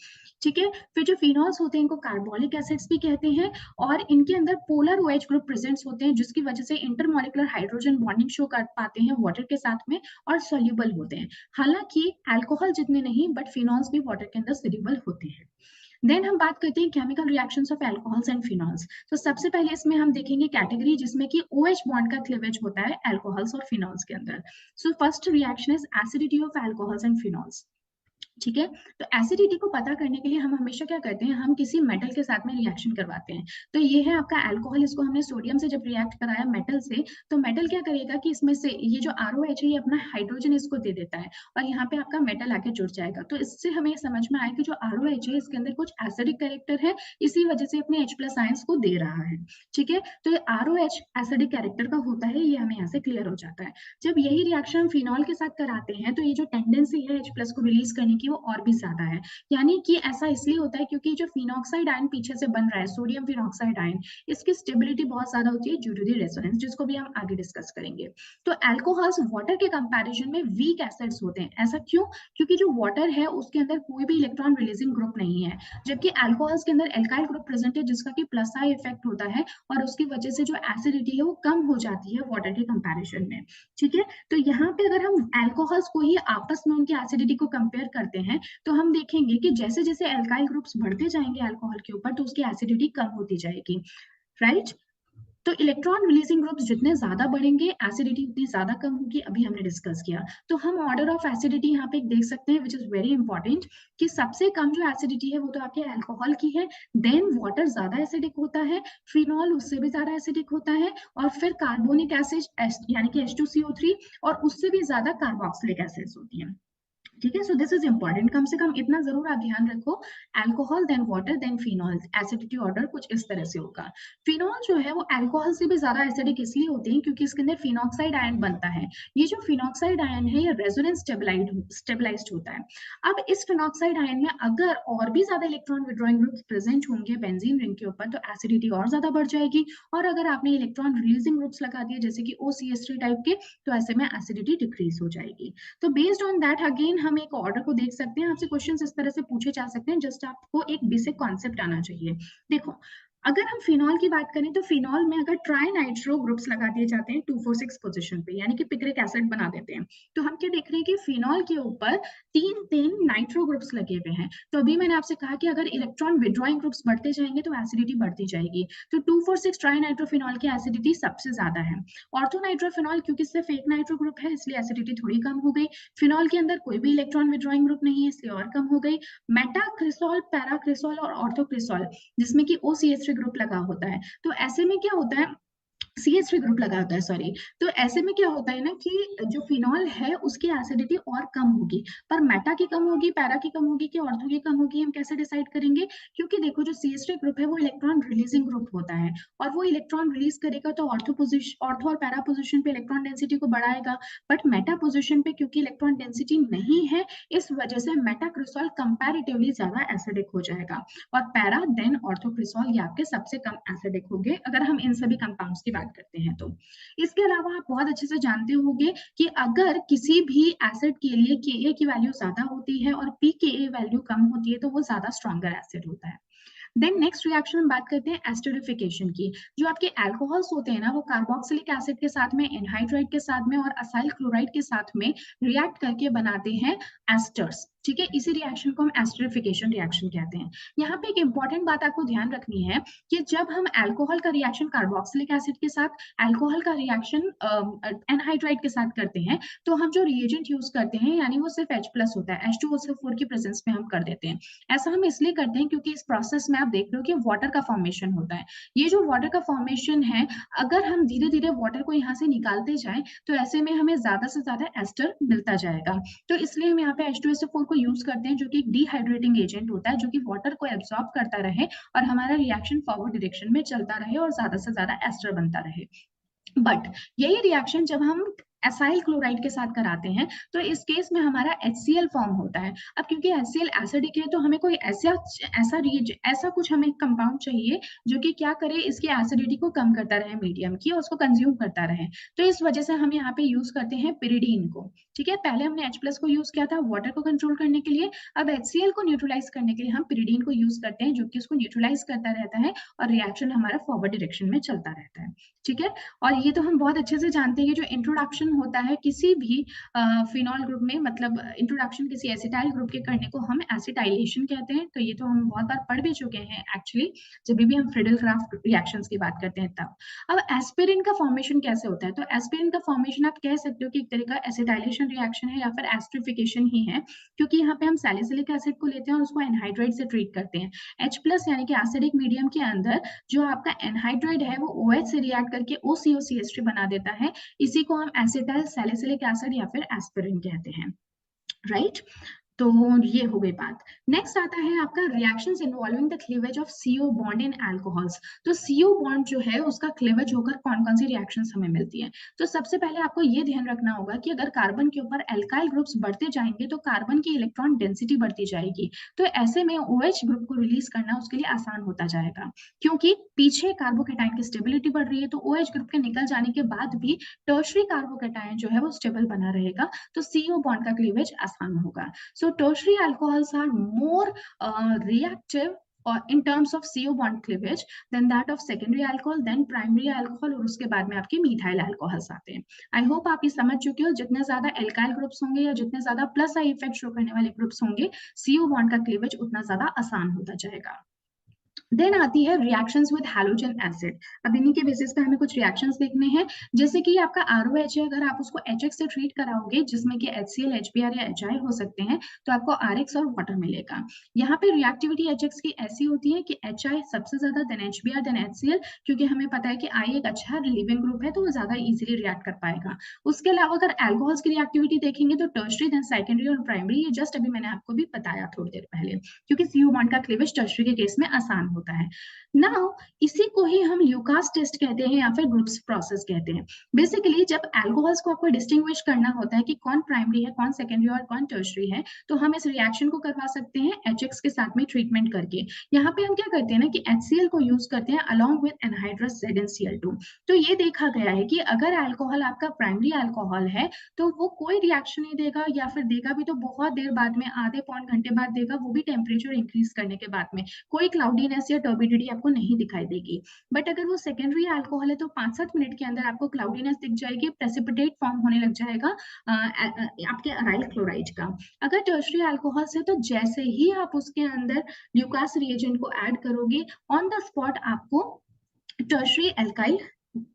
ठीक है। फिर जो फिनॉल्स होते हैं इनको कार्बोलिक एसिड्स भी कहते हैं और इनके अंदर पोलर OH ग्रुप प्रेजेंट्स होते हैं जिसकी वजह से इंटरमॉलिक्यूलर हाइड्रोजन बॉन्डिंग शो कर पाते हैं वाटर के साथ में और सोल्यूबल होते हैं। हालांकि अल्कोहल जितने नहीं, बट फिनॉल्स भी वाटर के अंदर सोल्यूबल होते हैं। देन हम बात करते हैं chemical reactions of alcohols and phenols. तो सबसे पहले इसमें हम देखेंगे कैटेगरी जिसमें कि OH बॉन्ड का क्लीवेज होता है अल्कोहल्स और फिनॉल्स के अंदर। So first reaction is acidity of alcohols and phenols. ठीक है। तो एसिडिटी को पता करने के लिए हम हमेशा क्या करते हैं, हम किसी मेटल के साथ में रिएक्शन करवाते हैं। तो ये है आपका अल्कोहल, इसको हमने सोडियम से जब रिएक्ट कराया मेटल से, तो मेटल क्या करेगा कि इसमें से ये जो ROH है ये अपना हाइड्रोजन इसको दे देता है और यहाँ पे आपका मेटल आके जुड़ जाएगा। तो इससे हमें ये समझ में आया कि जो ROH है इसके अंदर कुछ एसिडिक कैरेक्टर है, इसी वजह से अपने H+ आयंस को दे रहा है। ठीक है। तो ये ROH एसिडिक कैरेक्टर का होता है, ये हमें यहाँ से क्लियर हो जाता है। जब यही रिएक्शन हम फिनॉल के साथ कराते हैं तो ये जो टेंडेंसी है H+ को रिलीज करने की वो और भी ज्यादा है। यानी कि ऐसा इसलिए होता है क्योंकि जो फिनॉक्साइड आयन पीछे से बन रहा है, सोडियम फिनॉक्साइड आयन, इसकी स्टेबिलिटी बहुत ज्यादा होती है ड्यू टू द रेजोनेंस, जिसको भी हम आगे डिस्कस करेंगे। तो अल्कोहल्स वाटर के कंपैरिजन में वीक एसिड्स होते हैं। ऐसा क्यों? क्योंकि जो वाटर है उसके अंदर कोई भी इलेक्ट्रॉन रिलीजिंग ग्रुप नहीं है, जबकि अल्कोहल्स के अंदर एल्काइल ग्रुप प्रेजेंट है जिसका कि प्लस आई इफेक्ट होता है और उसकी वजह से जो एसिडिटी है वो कम हो जाती है वाटर के कंपैरिजन में। ठीक है। तो यहाँ पे अगर हम अल्कोहल्स को ही आपस में उनकी एसिडिटी को कंपेयर करते हैं तो हम देखेंगे कि जैसे जैसे अल्काइल ग्रुप्स बढ़ते जाएंगे अल्कोहल के ऊपर तो उसकी एसिडिटी कम होती जाएगी, राइट। तो इलेक्ट्रॉन रिलीजिंग ग्रुप्स जितने ज्यादा बढ़ेंगे एसिडिटी उतनी ज्यादा कम होगी, अभी हमने डिस्कस किया। तो हम ऑर्डर ऑफ एसिडिटी यहाँ पे देख सकते हैं विच इज वेरी इंपॉर्टेंट, कि सबसे कम जो एसिडिटी है वो तो आपके अल्कोहल की है, देन वाटर ज्यादा एसिडिक होता है, फिनॉल उससे भी ज्यादा एसिडिक होता है और फिर कार्बोनिक एसिड यानी कि H2CO3 और उससे भी ज्यादा कार्बोक्सिलिक एसिड्स होती हैं। ठीक है। सो दिस इज इंपॉर्टेंट, कम से कम इतना जरूर आप ध्यान रखो, alcohol then water then phenol, acidity order कुछ इस तरह से होगा। फिनॉल जो है वो अल्कोहल से भी ज्यादा एसिडिक इसलिए होते हैं क्योंकि इसके अंदर फिनॉक्साइड आयन बनता है। ये जो फिनॉक्साइड आयन है ये रेजोनेंस स्टेबलाइज्ड होता है। अब इस फिनॉक्साइड आयन में अगर और भी ज्यादा इलेक्ट्रॉन विड्रॉइंग ग्रुप्स प्रेजेंट होंगे बेंजीन रिंग के ऊपर तो एसिडिटी और ज्यादा बढ़ जाएगी, और अगर आपने इलेक्ट्रॉन रिलीजिंग ग्रुप्स लगा दिए जैसे कि OCH3 टाइप के, तो ऐसे में एसिडिटी डिक्रीज हो जाएगी। तो बेस्ड ऑन दैट अगेन हम एक ऑर्डर को देख सकते हैं, आपसे क्वेश्चंस इस तरह से पूछे जा सकते हैं, जस्ट आपको एक बेसिक कॉन्सेप्ट आना चाहिए। देखो, अगर हम फिनॉल की बात करें तो फिनॉल में अगर ट्राई नाइट्रो ग्रुप्स लगा दिए जाते हैं 246 पोजीशन पे, यानी कि पिक्रिक एसिड बना देते हैं, तो हम क्या देख रहे हैं कि फिनॉल के ऊपर तीन तीन नाइट्रो ग्रुप्स लगे हुए हैं। तो अभी मैंने आपसे कहा कि अगर इलेक्ट्रॉन विड्रॉइंग ग्रुप्स बढ़ते जाएंगे तो एसिडिटी बढ़ती जाएगी। तो 246 ट्राई नाइट्रोफिनॉल की एसिडिटी सबसे ज्यादा है। ऑर्थो नाइट्रोफिनॉल क्योंकि सिर्फ एक नाइट्रो ग्रुप है इसलिए एसिडिटी थोड़ी कम हो गई। फिनॉल के अंदर कोई भी इलेक्ट्रॉन विड्रॉइंग ग्रुप नहीं है इसलिए और कम हो गई। मेटाक्रिसोल, पैराक्रिसोल और ऑर्थोक्रिसोल जिसमें कि OCH3 ग्रुप लगा होता है, तो ऐसे में क्या होता है, CH3 ग्रुप लगा होता है, सॉरी। तो ऐसे में क्या होता है ना कि जो फिनॉल है उसकी एसिडिटी और कम होगी, पर मेटा की कम होगी, पैरा की कम होगी कि ऑर्थो की कम होगी, हम कैसे डिसाइड करेंगे? क्योंकि देखो जो CH3 ग्रुप है वो इलेक्ट्रॉन रिलीजिंग ग्रुप होता है, और वो इलेक्ट्रॉन रिलीज करेगा तो ऑर्थो और पैरा पोजिशन पे इलेक्ट्रॉन डेंसिटी को बढ़ाएगा, बट मेटा पोजिशन पे क्योंकि इलेक्ट्रॉन डेंसिटी नहीं है, इस वजह से मेटाक्रिसोल कंपैरेटिवली ज्यादा एसिडिक हो जाएगा, और पैरा देन ऑर्थोक्रिसोल ये आपके सबसे कम एसिडिक होंगे अगर हम इन सभी कंपाउंड्स की बात करते हैं तो। इसके अलावा आप बहुत अच्छे से जानते होंगे कि अगर किसी भी एसिड के लिए Ka की वैल्यू ज्यादा होती है और pKa वैल्यू कम होती है तो वो ज्यादा स्ट्रॉन्गर एसिड होता है। देन नेक्स्ट रिएक्शन हम बात करते हैं एस्टरिफिकेशन की। जो आपके अल्कोहल्स होते हैं ना वो कार्बोक्सिलिक एसिड के साथ में, एनहाइड्राइड के साथ में और असाइल क्लोराइड के साथ में रिएक्ट करके बनाते हैं एस्टर्स। ठीक है, इसी रिएक्शन को हम एस्टरिफिकेशन रिएक्शन कहते हैं। यहाँ पे एक इंपॉर्टेंट बात आपको ध्यान रखनी है कि जब हम अल्कोहल का रिएक्शन कार्बोक्सिलिक एसिड के साथ, अल्कोहल का रिएक्शन एनहाइड्राइड के साथ करते हैं, तो हम जो रिएजेंट यूज करते हैं यानी वो सिर्फ H+ होता है, H2SO4 की प्रेजेंस में हम कर देते हैं। ऐसा हम इसलिए करते हैं क्योंकि इस प्रोसेस में आप देख रहे हो कि वाटर का फॉर्मेशन होता है। ये जो वाटर का फॉर्मेशन है, अगर हम धीरे धीरे वाटर को यहाँ से निकालते जाएं तो ऐसे में हमें ज्यादा से ज्यादा एस्टर मिलता जाएगा। तो इसलिए हम यहाँ पे H2SO4 को यूज करते हैं जो कि एक डिहाइड्रेटिंग एजेंट होता है, जो कि वाटर को एब्सॉर्ब करता रहे और हमारा रिएक्शन फॉरवर्ड डायरेक्शन में चलता रहे और ज्यादा से ज्यादा एस्टर बनता रहे। बट यही रिएक्शन जब हम एसाइल क्लोराइड के साथ कराते हैं तो इस केस में हमारा HCl फॉर्म होता है। अब क्योंकि HCl एसिडिक है तो हमें कोई ऐसा कुछ हमें कंपाउंड चाहिए जो कि क्या करे, इसकी एसिडिटी को कम करता रहे मीडियम की और उसको कंज्यूम करता रहे। तो इस वजह से हम यहाँ पे यूज करते हैं पिरिडीन को। ठीक है, पहले हमने H+ को यूज किया था वाटर को कंट्रोल करने के लिए, अब HCl को न्यूट्रलाइज करने के लिए हम पिरिडीन को यूज करते हैं जो कि उसको न्यूट्रलाइज करता रहता है और रिएक्शन हमारा फॉरवर्ड डायरेक्शन में चलता रहता है। ठीक है, और ये तो हम बहुत अच्छे से जानते हैं कि जो इंट्रोडक्शन होता है किसी भी फिनॉल ग्रुप में, मतलब इंट्रोडक्शन किसी एसिटाइल ग्रुप के करने को हम एसिटाइलेशन कहते हैं। तो ये तो हम बहुत बार पढ़ भी चुके हैं एक्चुअली, जब भी हम फ्रिडल-क्राफ्ट रिएक्शंस की बात करते हैं तब। अब एस्पिरिन का फॉर्मेशन कैसे होता है? तो एस्पिरिन का फॉर्मेशन आप कह सकते हो कि एक तरह का एसिटाइलेशन रिएक्शन है या फिर एस्टरिफिकेशन ही है, क्योंकि यहाँ पे हम सैलिसिलिक एसिड को लेते हैं और उसको एनहाइड्राइड से ट्रीट करते हैं। H+ यानी कि एसिडिक मीडियम के अंदर जो आपका एनहाइड्राइड है वो OH से रिएक्ट करके OCOCH3 बना देता है। इसी को हम एसिटाइल सैलिसिलिक एसिड या फिर एस्पिरिन कहते हैं, राइट? तो ये हो गई बात। नेक्स्ट आता है आपका reactions involving the cleavage of CO bond in alcohols. तो CO बॉन्ड जो है उसका क्लीवेज होकर कौन कौन सी रिएक्शंस हमें मिलती हैं? तो सबसे पहले आपको ये ध्यान रखना होगा कि अगर कार्बन के ऊपर एल्काइल ग्रुप्स बढ़ते जाएंगे तो कार्बन की इलेक्ट्रॉन डेंसिटी बढ़ती जाएगी। तो ऐसे में OH ग्रुप को रिलीज करना उसके लिए आसान होता जाएगा, क्योंकि पीछे कार्बोकेटाइन की स्टेबिलिटी बढ़ रही है, तो OH ग्रुप के निकल जाने के बाद भी टर्शरी कार्बोकेटाइन जो है वो स्टेबल बना रहेगा, तो CO बॉन्ड का क्लीवेज आसान होगा। So tertiary alcohols are more reactive or in terms of CO bond cleavage than that of secondary alcohol, then primary alcohol, और उसके बाद में आपके मिथाइल अल्कोहल्स आते हैं। आई होप आप ये समझ चुके हो, जितने ज्यादा एल्काइल ग्रुप्स होंगे या जितने ज्यादा प्लस आई इफेक्ट शो करने वाले ग्रुप्स होंगे, CO बॉन्ड का क्लीवेज उतना ज्यादा आसान होता जाएगा। देन आती है रिएक्शंस विद हैलोजन एसिड। अब इन्हीं के बेसिस पे हमें कुछ रिएक्शंस देखने हैं, जैसे कि आपका ROH है, अगर आप उसको HX से ट्रीट कराओगे जिसमें कि HCl, HBr या HI हो सकते हैं, तो आपको RX और वाटर मिलेगा। यहाँ पे रिएक्टिविटी HX की ऐसी होती है कि HI सबसे ज्यादा, देन HBr, देन HCl, क्योंकि हमें पता है कि I एक अच्छा लिविंग ग्रुप है तो वो ज्यादा इजीली रिएक्ट कर पाएगा। उसके अलावा अगर एल्कोहल्स की रिएक्टिविटी देखेंगे तो टर्शरी, देन सेकेंडरी और प्राइमरी, ये जस्ट अभी मैंने आपको भी बताया थोड़ी देर पहले, क्योंकि CO बॉन्ड का क्लीवेज टर्शरी के केस में आसान होता है। नाउ इसी को ही हम ल्यूकास टेस्ट कहते हैं या फिर ग्रुप्स प्रोसेस कहते हैं। बेसिकली जब अल्कोहल्स को आपको डिस्टिंग्विश करना होता है कि कौन प्राइमरी है, कौन सेकेंडरी और कौन टर्शरी है, तो हम इस रिएक्शन को करवा सकते हैं HX के साथ में ट्रीटमेंट करके। यहाँ पे हम क्या करते हैं ना कि HCl को यूज करते हैं अलॉन्ग विद एनहाइड्रस ZnCl2। तो ये देखा गया है कि अगर अल्कोहल आपका प्राइमरी अल्कोहल है तो वो कोई रिएक्शन नहीं देगा, या फिर देगा भी तो बहुत देर बाद में, आधे पौन घंटे बाद देगा, वो भी टेम्परेचर इंक्रीज करने के बाद में। कोई क्लाउडीनेस या टर्बिडिटी आपको नहीं दिखाई देगी। बट अगर वो सेकेंडरी अल्कोहल है तो 5-7 मिनट के अंदर आपको क्लाउडीनेस दिख जाएगी, प्रेसिपिटेट फॉर्म होने लग जाएगा आपके अराइल क्लोराइड का। अगर टर्शरी अल्कोहल्स है तो जैसे ही आप उसके अंदर ल्यूकास रिएजेंट को ऐड करोगे, ऑन द स्पॉट आपको टर्शरी एल्काइल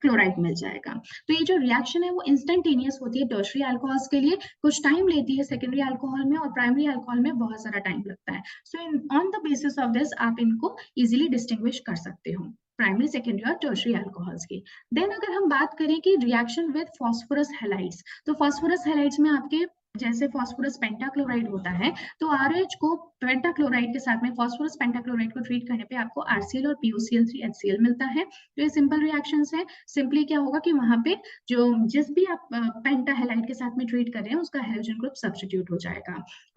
क्लोराइड मिल जाएगा। तो ये जो रिएक्शन है वो इंस्टेंटेनियस होती है टर्शरी अल्कोहल्स के लिए, कुछ टाइम लेती है सेकेंडरी अल्कोहल में, और प्राइमरी अल्कोहल में बहुत सारा टाइम लगता है। So on the basis of this आप इनको इजिली डिस्टिंग्विश कर सकते हो, प्राइमरी, सेकेंडरी और टर्शरी अल्कोहल्स की। देन अगर हम बात करें कि रिएक्शन विद फास्फोरस हैलाइड्स, तो फास्फोरस हैलाइड्स में आपके जैसे फास्फोरस पेंटाक्लोराइड होता है, तो आरएच को पेंटाक्लोराइड के साथ में फास्फोरस पेंटाक्लोराइड को ट्रीट करने पे आपको आरसीएल और PuCl3 HCl मिलता है। तो ये सिंपल रिएक्शंस है। सिंपली क्या होगा कि वहां पे जो जिस भी आप पेंटा हैलाइड के साथ में ट्रीट कर रहे हैं उसका हाइड्रोजन ग्रुप सब्स्टिट्यूट हो जाएगा।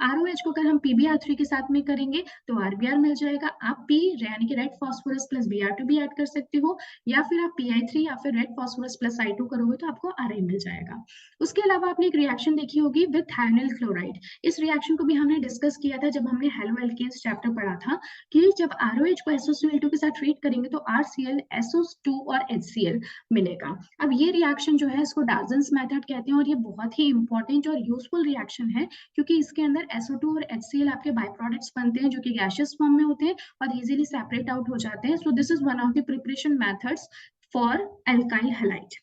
ROH को अगर हम PbR3 के साथ में करेंगे तो RBr मिल जाएगा। आप P यानी कि रेड फास्फोरस प्लस Br2 भी ऐड कर सकते हो, या फिर आप Pi3 या फिर रेड फास्फोरस प्लस I2 करोगे तो आपको Ri मिल जाएगा। उसके अलावा आपने एक रिएक्शन देखी होगी विद थायोनिल क्लोराइड। इस रिएक्शन को भी हमने डिस्कस किया था जब हमने हेलोएल्केन्स चैप्टर पढ़ा था, कि जब ROH को SOCl2 के साथ ट्रीट करेंगे तो RCl, SO2 और HCl मिलेगा। अब ये रिएक्शन जो है इसको डाल्टन्स मेथड कहते हैं, और ये बहुत ही इंपॉर्टेंट और यूजफुल रिएक्शन है, क्योंकि इसके अंदर SO2 और HCl आपके बाय प्रोडक्ट्स बनते हैं जो कि गैसियस फॉर्म में होते हैं और इजीली सेपरेट आउट हो जाते हैं। So this is one of the preparation methods for alkyl halide.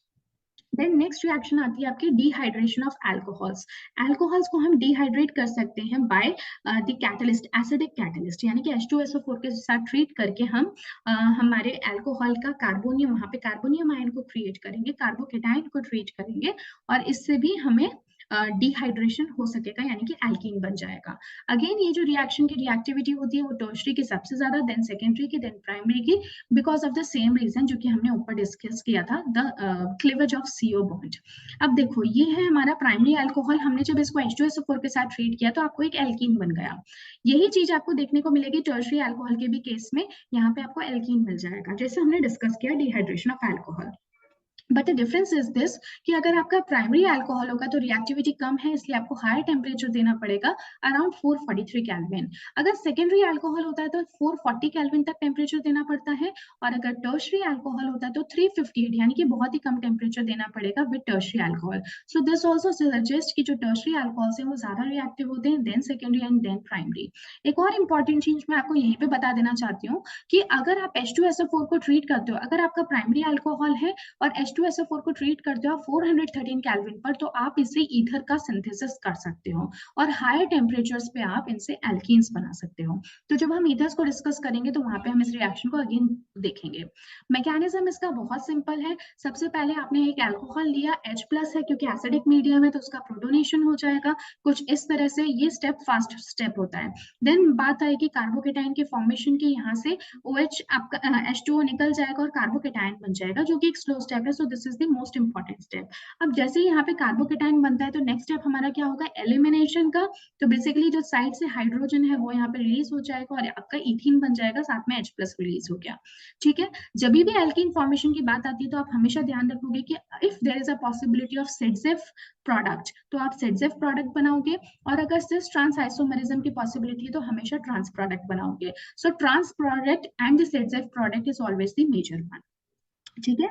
Then next reaction आती है आपकी डिहाइड्रेशन ऑफ अल्कोहल्स। अल्कोहल्स को हम डिहाइड्रेट कर सकते हैं by the catalyst, acidic catalyst, यानी कि H2SO4 के साथ ट्रीट करके हम हमारे अल्कोहल का कार्बोनियम, वहां पे कार्बोनियम आयन को क्रिएट करेंगे, कार्बोकेटाइन को ट्रीट करेंगे, और इससे भी हमें डिहाइड्रेशन हो सकेगा, यानी कि एल्कीन बन जाएगा। अगेन ये जो रिएक्शन की रिएक्टिविटी होती है वो टर्शरी की सबसे ज्यादा, देन सेकेंडरी की, देन प्राइमरी की, because of the same reason जो कि हमने ऊपर डिस्कस किया था, the cleavage of CO bond. अब देखो ये है हमारा प्राइमरी अल्कोहल, हमने जब इसको H2SO4 के साथ ट्रीट किया तो आपको एक एल्कीन बन गया। यही चीज आपको देखने को मिलेगी टर्शरी अल्कोहल के भी केस में, यहाँ पे आपको एल्कीन मिल जाएगा, जैसे हमने डिस्कस किया dehydration of alcohol. But the difference is this कि अगर आपका प्राइमरी अल्कोहल होगा तो रिएक्टिविटी कम है, इसलिए आपको हायर टेम्परेचर देना पड़ेगा, अराउंड 443 केल्विन। अगर सेकेंडरी अल्कोहल होता है तो 440 केल्विन तक टेम्परेचर देना पड़ता है, और अगर टर्शरी अल्कोहल होता है तो 358, यानी कि बहुत ही कम टेम्परेचर देना पड़ेगा with tertiary alcohol. So this also suggest कि जो टर्शरी अल्कोहल्स हैं वो ज्यादा रिएक्टिव होते हैं then secondary and then primary. एक और इंपॉर्टेंट चीज मैं आपको यहीं पे बता देना चाहती हूँ कि अगर आप H2SO4 को ट्रीट करते हो, अगर आपका प्राइमरी अल्कोहल है और H2SO4 को ट्रीट करते हो 413 केल्विन पर, तो आप इससे ईथर का सिंथेसिस कर सकते हो, और हायर टेम्परेचर्स पे आप इनसे एल्कीन्स बना सकते हो। तो जब हम ईथर्स को डिस्कस करेंगे तो वहां पे हम इस रिएक्शन को अगेन देखेंगे। मैकेनिज्म इसका बहुत सिंपल है। सबसे पहले आपने एक अल्कोहल लिया, H+ है क्योंकि एसिडिक मीडियम है तो उसका प्रोटोनेशन हो जाएगा, कुछ इस तरह से। ये स्टेप फास्ट स्टेप होता है। देन बात आएगी कार्बोकेटाइन के फॉर्मेशन की, यहाँ से OH आपका H2O निकल जाएगा और कार्बोकेटाइन बन जाएगा, जो कि एक स्लो स्टेप है। So this is the most important step. अब जैसे ही यहाँ पे कार्बोकेटाइन बनता है तो नेक्स्ट स्टेप हमारा क्या होगा, एलिमिनेशन का। तो बेसिकली जो साइड से हाइड्रोजन है वो यहाँ पे रिलीज हो जाएगा और आपका इथीन बन जाएगा, साथ में H+ रिलीज हो गया। ठीक है, जब भी एल्कीन फॉर्मेशन की बात आती है तो आप हमेशा ध्यान रखोगे कि if there is a possibility of Saytzeff product तो आप सेडजेफ प्रोडक्ट बनाओगे, और अगर सिस ट्रांस आइसोमरिज्म की पॉसिबिलिटी है तो हमेशा ट्रांस प्रोडक्ट बनाओगे। So trans product and the Saytzeff product is always the major one. ठीक है,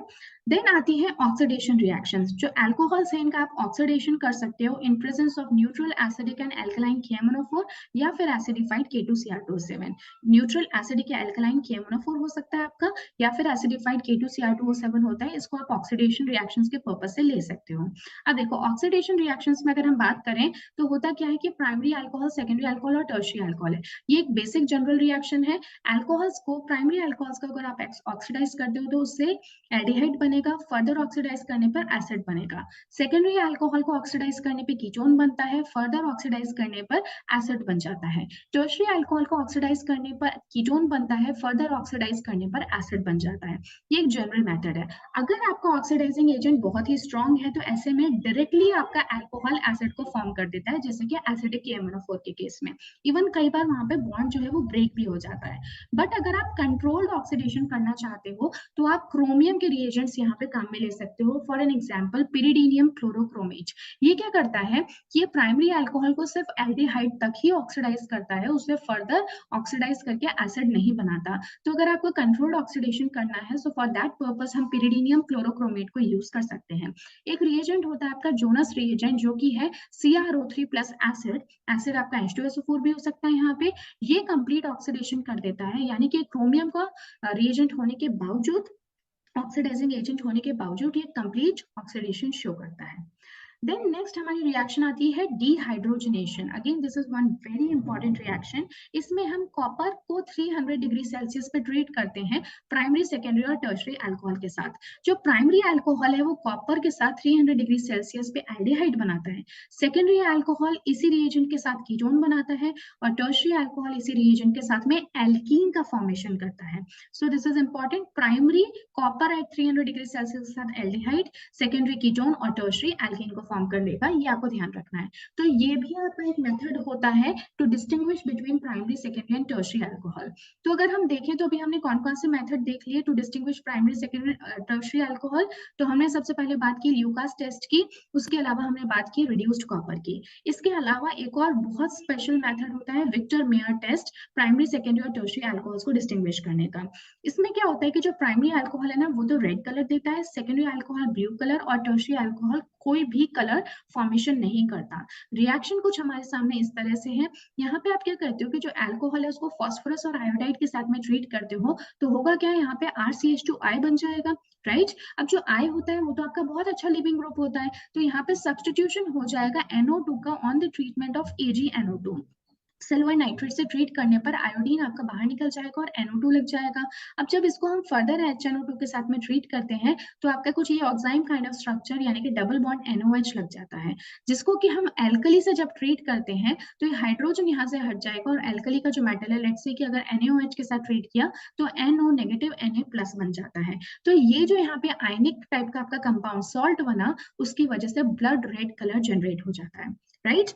देन आती है ऑक्सीडेशन रिएक्शंस। जो अल्कोहल्स हैं इनका आप ऑक्सीडेशन कर सकते हो in presence of neutral acidic and alkaline KMnO4 या फिर एसिडिफाइड K2Cr2O7। न्यूट्रल एसिडिक या अल्कलाइन KMnO4 हो सकता है आपका, या फिर एसिडिफाइड K2Cr2O7 होता है। इसको आप ऑक्सीडेशन रिएक्शंस के पर्पस से ले सकते हो। अब देखो ऑक्सीडेशन रिएक्शंस में अगर हम बात करें तो होता क्या है कि प्राइमरी अल्कोहल, सेकेंडरी अल्कोहल और टर्शियरी अल्कोहल है, ये एक बेसिक जनरल रिएक्शन है। अल्कोहल्स को, प्राइमरी अल्कोहल्स को अगर आप ऑक्सीडाइज करते हो तो उससे एल्डिहाइड बनेगा, फर्दर ऑक्सीडाइज करने पर एसिड बनेगा। सेकेंडरी अल्कोहल को ऑक्सीडाइज करने पे कीटोन बनता है, फर्दर ऑक्सीडाइज करने पर एसिड बन जाता है। टर्शियरी अल्कोहल को ऑक्सीडाइज करने पर कीटोन बनता है, फर्दर ऑक्सीडाइज करने पर एसिड बन जाता है। ये एक जनरल मेथड है। अगर आपका ऑक्सीडाइजिंग एजेंट बहुत ही स्ट्रॉन्ग है तो ऐसे में डायरेक्टली आपका अल्कोहल एसिड को फॉर्म कर देता है, जैसे कि एसिडिक KMnO4 के केस में। इवन कई बार वहां पे बॉन्ड जो है वो ब्रेक भी हो जाता है। बट अगर आप कंट्रोल्ड ऑक्सीडेशन करना चाहते हो तो आप क्रोमियम क्रोमियम के रिएजेंट्स यहाँ पे काम में ले सकते हो। फॉर एन एग्जांपल पिरिडीनियम क्लोरोक्रोमेट, ये क्या करता है कि ये प्राइमरी अल्कोहल को सिर्फ एल्डिहाइड तक ही ऑक्सीडाइज करता है, उसे फर्दर ऑक्सीडाइज करके एसिड नहीं बनाता। तो अगर आपको कंट्रोल्ड ऑक्सीडेशन करना है, सो फॉर दैट पर्पस हम पिरिडीनियम क्लोरोक्रोमेट को यूज कर सकते हैं। एक रिएजेंट होता है आपका जोनस रिएजेंट, जो कि है CrO3 प्लस एसिड। एसिड आपका H2SO4 भी हो सकता है यहाँ पे। ये कंप्लीट ऑक्सीडेशन कर देता है, यानी कि क्रोमियम का रिएजेंट होने के बावजूद, ऑक्सीडाइजिंग एजेंट होने के बावजूद, ये कंप्लीट ऑक्सीडेशन शो करता है। देन नेक्स्ट हमारी रिएक्शन आती है dehydrogenation. Again this is one very important reaction. इसमें हम कॉपर को 300 डिग्री सेल्सियस पे ट्रीट करते हैं प्राइमरी, सेकेंडरी और टर्शरी अल्कोहल के साथ। जो प्राइमरी अल्कोहल है वो कॉपर के साथ 300 डिग्री सेल्सियस पे एल्डिहाइड बनाता है, सेकेंडरी अल्कोहल इसी रिएजेंट के साथ कीटोन बनाता है, और टर्शरी अल्कोहल इसी रिएजेंट के साथ में एल्कीन का फॉर्मेशन करता है। So this is important, primary copper at 300 degree Celsius के साथ एल्डिहाइड, सेकेंडरी कीटोन और टर्शरी एल्कीन को फॉर्म कर लेगा, ये आपको ध्यान रखना है। तो ये भी आपका एक मेथड होता है to distinguish between primary, secondary and tertiary alcohol. तो अगर हम देखें तो अभी हमने कौन कौन से मेथड देख लिए to distinguish primary, secondary, tertiary alcohol. तो हमने सबसे पहले बात की ल्यूकास टेस्ट की, उसके अलावा हमने बात की रिड्यूस्ड कॉपर की। इसके अलावा एक और बहुत स्पेशल मेथड होता है Victor Meyer test, primary, secondary और टर्शरी अल्कोहल्स को डिस्टिंग्विश करने का। इसमें क्या होता है कि जो प्राइमरी अल्कोहल है ना वो तो रेड कलर देता है, सेकेंडरी अल्कोहल ब्लू कलर, और टर्शरी अल्कोहल कोई भी कलर फॉर्मेशन नहीं करता। रिएक्शन कुछ हमारे सामने इस तरह से है। यहाँ पे आप क्या करते हो कि जो अल्कोहल है उसको फास्फोरस और आयोडाइड के साथ में ट्रीट करते हो, तो होगा क्या, यहाँ पे RCH2I बन जाएगा, राइट। अब जो I होता है वो तो आपका बहुत अच्छा लिविंग ग्रुप होता है, तो यहाँ पे सब्सटीट्यूशन हो जाएगा NO2 का on the treatment of AgNO2। Silver nitrate से ट्रीट करने पर आयोडीन आपका बाहर निकल जाएगा और NO2 लग जाएगा। अब जब इसको हम फर्दर HNO2 के साथ में ट्रीट करते हैं तो आपका कुछ ये ऑक्साइम काइंड ऑफ स्ट्रक्चर यानी कि डबल बॉन्ड NOH लग जाता है, जिसको कि हम एल्कली से जब ट्रीट करते हैं तो ये हाइड्रोजन यहाँ से हट जाएगा और एल्कली का जो मेटल है, लेट्स से कि अगर NaOH के साथ ट्रीट किया तो NO नेगेटिव Na प्लस बन जाता है। तो ये जो यहाँ पे आयनिक टाइप का आपका कंपाउंड सॉल्ट बना, उसकी वजह से ब्लड रेड कलर जनरेट हो जाता है, राइट।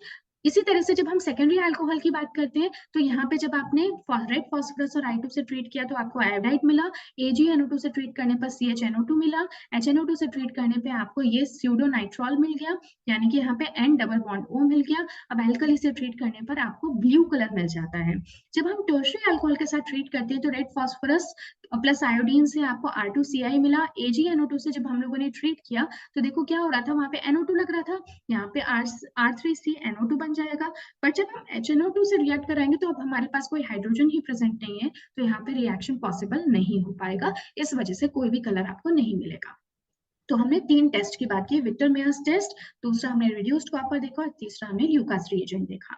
इसी तरह से जब हम सेकेंडरी अल्कोहल की बात करते हैं तो यहाँ पे जब आपने रेड फास्फोरस और I2 से ट्रीट किया तो आपको आयोडाइड मिला, AgNO2 से ट्रीट करने पर CHNO2 मिला, HNO2 से ट्रीट करने पे आपको ये स्यूडो नाइट्रॉल मिल गया, यानी कि यहाँ पे N डबल बॉन्ड O मिल गया। अब एल्कली से ट्रीट करने पर आपको ब्लू कलर मिल जाता है। जब हम टर्शरी अल्कोहल के साथ ट्रीट करते हैं तो रेड फास्फोरस प्लस आयोडीन से आपको R2CI मिला। AgNO2 से जब हम लोगों ने ट्रीट किया तो देखो क्या हो रहा था, वहां पे NO2 लग रहा था, यहाँ पे R3CNO2 बन जाएगा। पर जब हम HNO2 से रिएक्ट कराएंगे तो अब हमारे पास कोई हाइड्रोजन ही प्रेजेंट नहीं है, तो यहाँ पे रिएक्शन पॉसिबल नहीं हो पाएगा, इस वजह से कोई भी कलर आपको नहीं मिलेगा। तो हमने 3 टेस्ट की बात की, विक्टर मेयर्स टेस्ट, दूसरा हमने रिड्यूस्ड कॉपर देखा और तीसरा हमने ल्यूकास रिएजेंट देखा।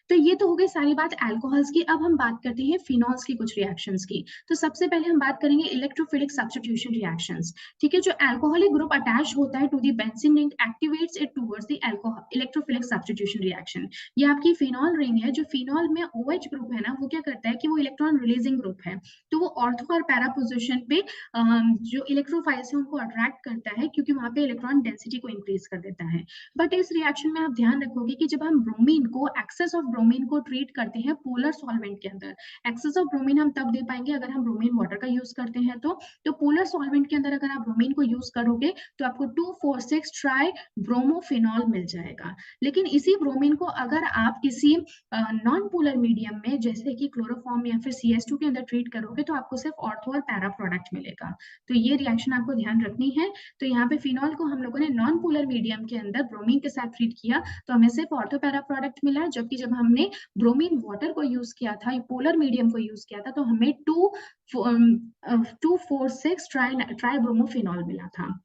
तो ये तो हो गई सारी बात अल्कोहल्स की। अब हम बात करते हैं फिनॉल्स की कुछ रिएक्शंस की। तो सबसे पहले हम बात करेंगे इलेक्ट्रोफिलिक सब्स्टिट्यूशन रिएक्शंस। ठीक है, जो अल्कोहलिक ग्रुप अटैच होता है to the benzene ring activates it towards the alcohol electrophilic substitution reaction. ये आपकी फिनॉल रिंग है, जो फिनॉल में OH ग्रुप है ना, वो क्या करता है कि वो इलेक्ट्रॉन रिलीजिंग ग्रुप है, तो वो ऑर्थो और पैरा पोजिशन पे जो इलेक्ट्रोफाइल्स है उनको अट्रैक्ट करता है, क्योंकि वहां पे इलेक्ट्रॉन डेंसिटी को इंक्रीज कर देता है। बट इस रिएक्शन में आप ध्यान रखोगे कि जब हम ब्रोमीन को, एक्सेस ऑफ ब्रोमीन को ट्रीट करते हैं पोलर सॉल्वेंट के अंदर, एक्सेस ऑफ ब्रोमीन हम तब दे पाएंगे अगर हम ब्रोमीन वाटर का यूज करते हैं, तो पोलर सॉल्वेंट के अंदर अगर आप ब्रोमीन को यूज करोगे तो आपको 2,4,6 ट्राई ब्रोमोफिनॉल मिल जाएगा। लेकिन इसी ब्रोमीन को अगर आप किसी नॉन पोलर मीडियम में जैसे कि क्लोरोफॉर्म या फिर CS2 के अंदर ट्रीट करोगे तो आपको सिर्फ ऑर्थो और पैरा प्रोडक्ट मिलेगा। तो ये रिएक्शन आपको ध्यान रखनी है। तो यहाँ पे फिनॉल को हम लोगों ने नॉन पोलर मीडियम के अंदर ब्रोमीन के साथ ट्रीट किया तो हमें सिर्फ ऑर्थो पैरा प्रोडक्ट मिला, जबकि जब हमने ब्रोमीन वाटर को यूज किया था, पोलर मीडियम को यूज किया था, तो हमें 2,4,6 ट्राई ब्रोमोफिनॉल मिला था।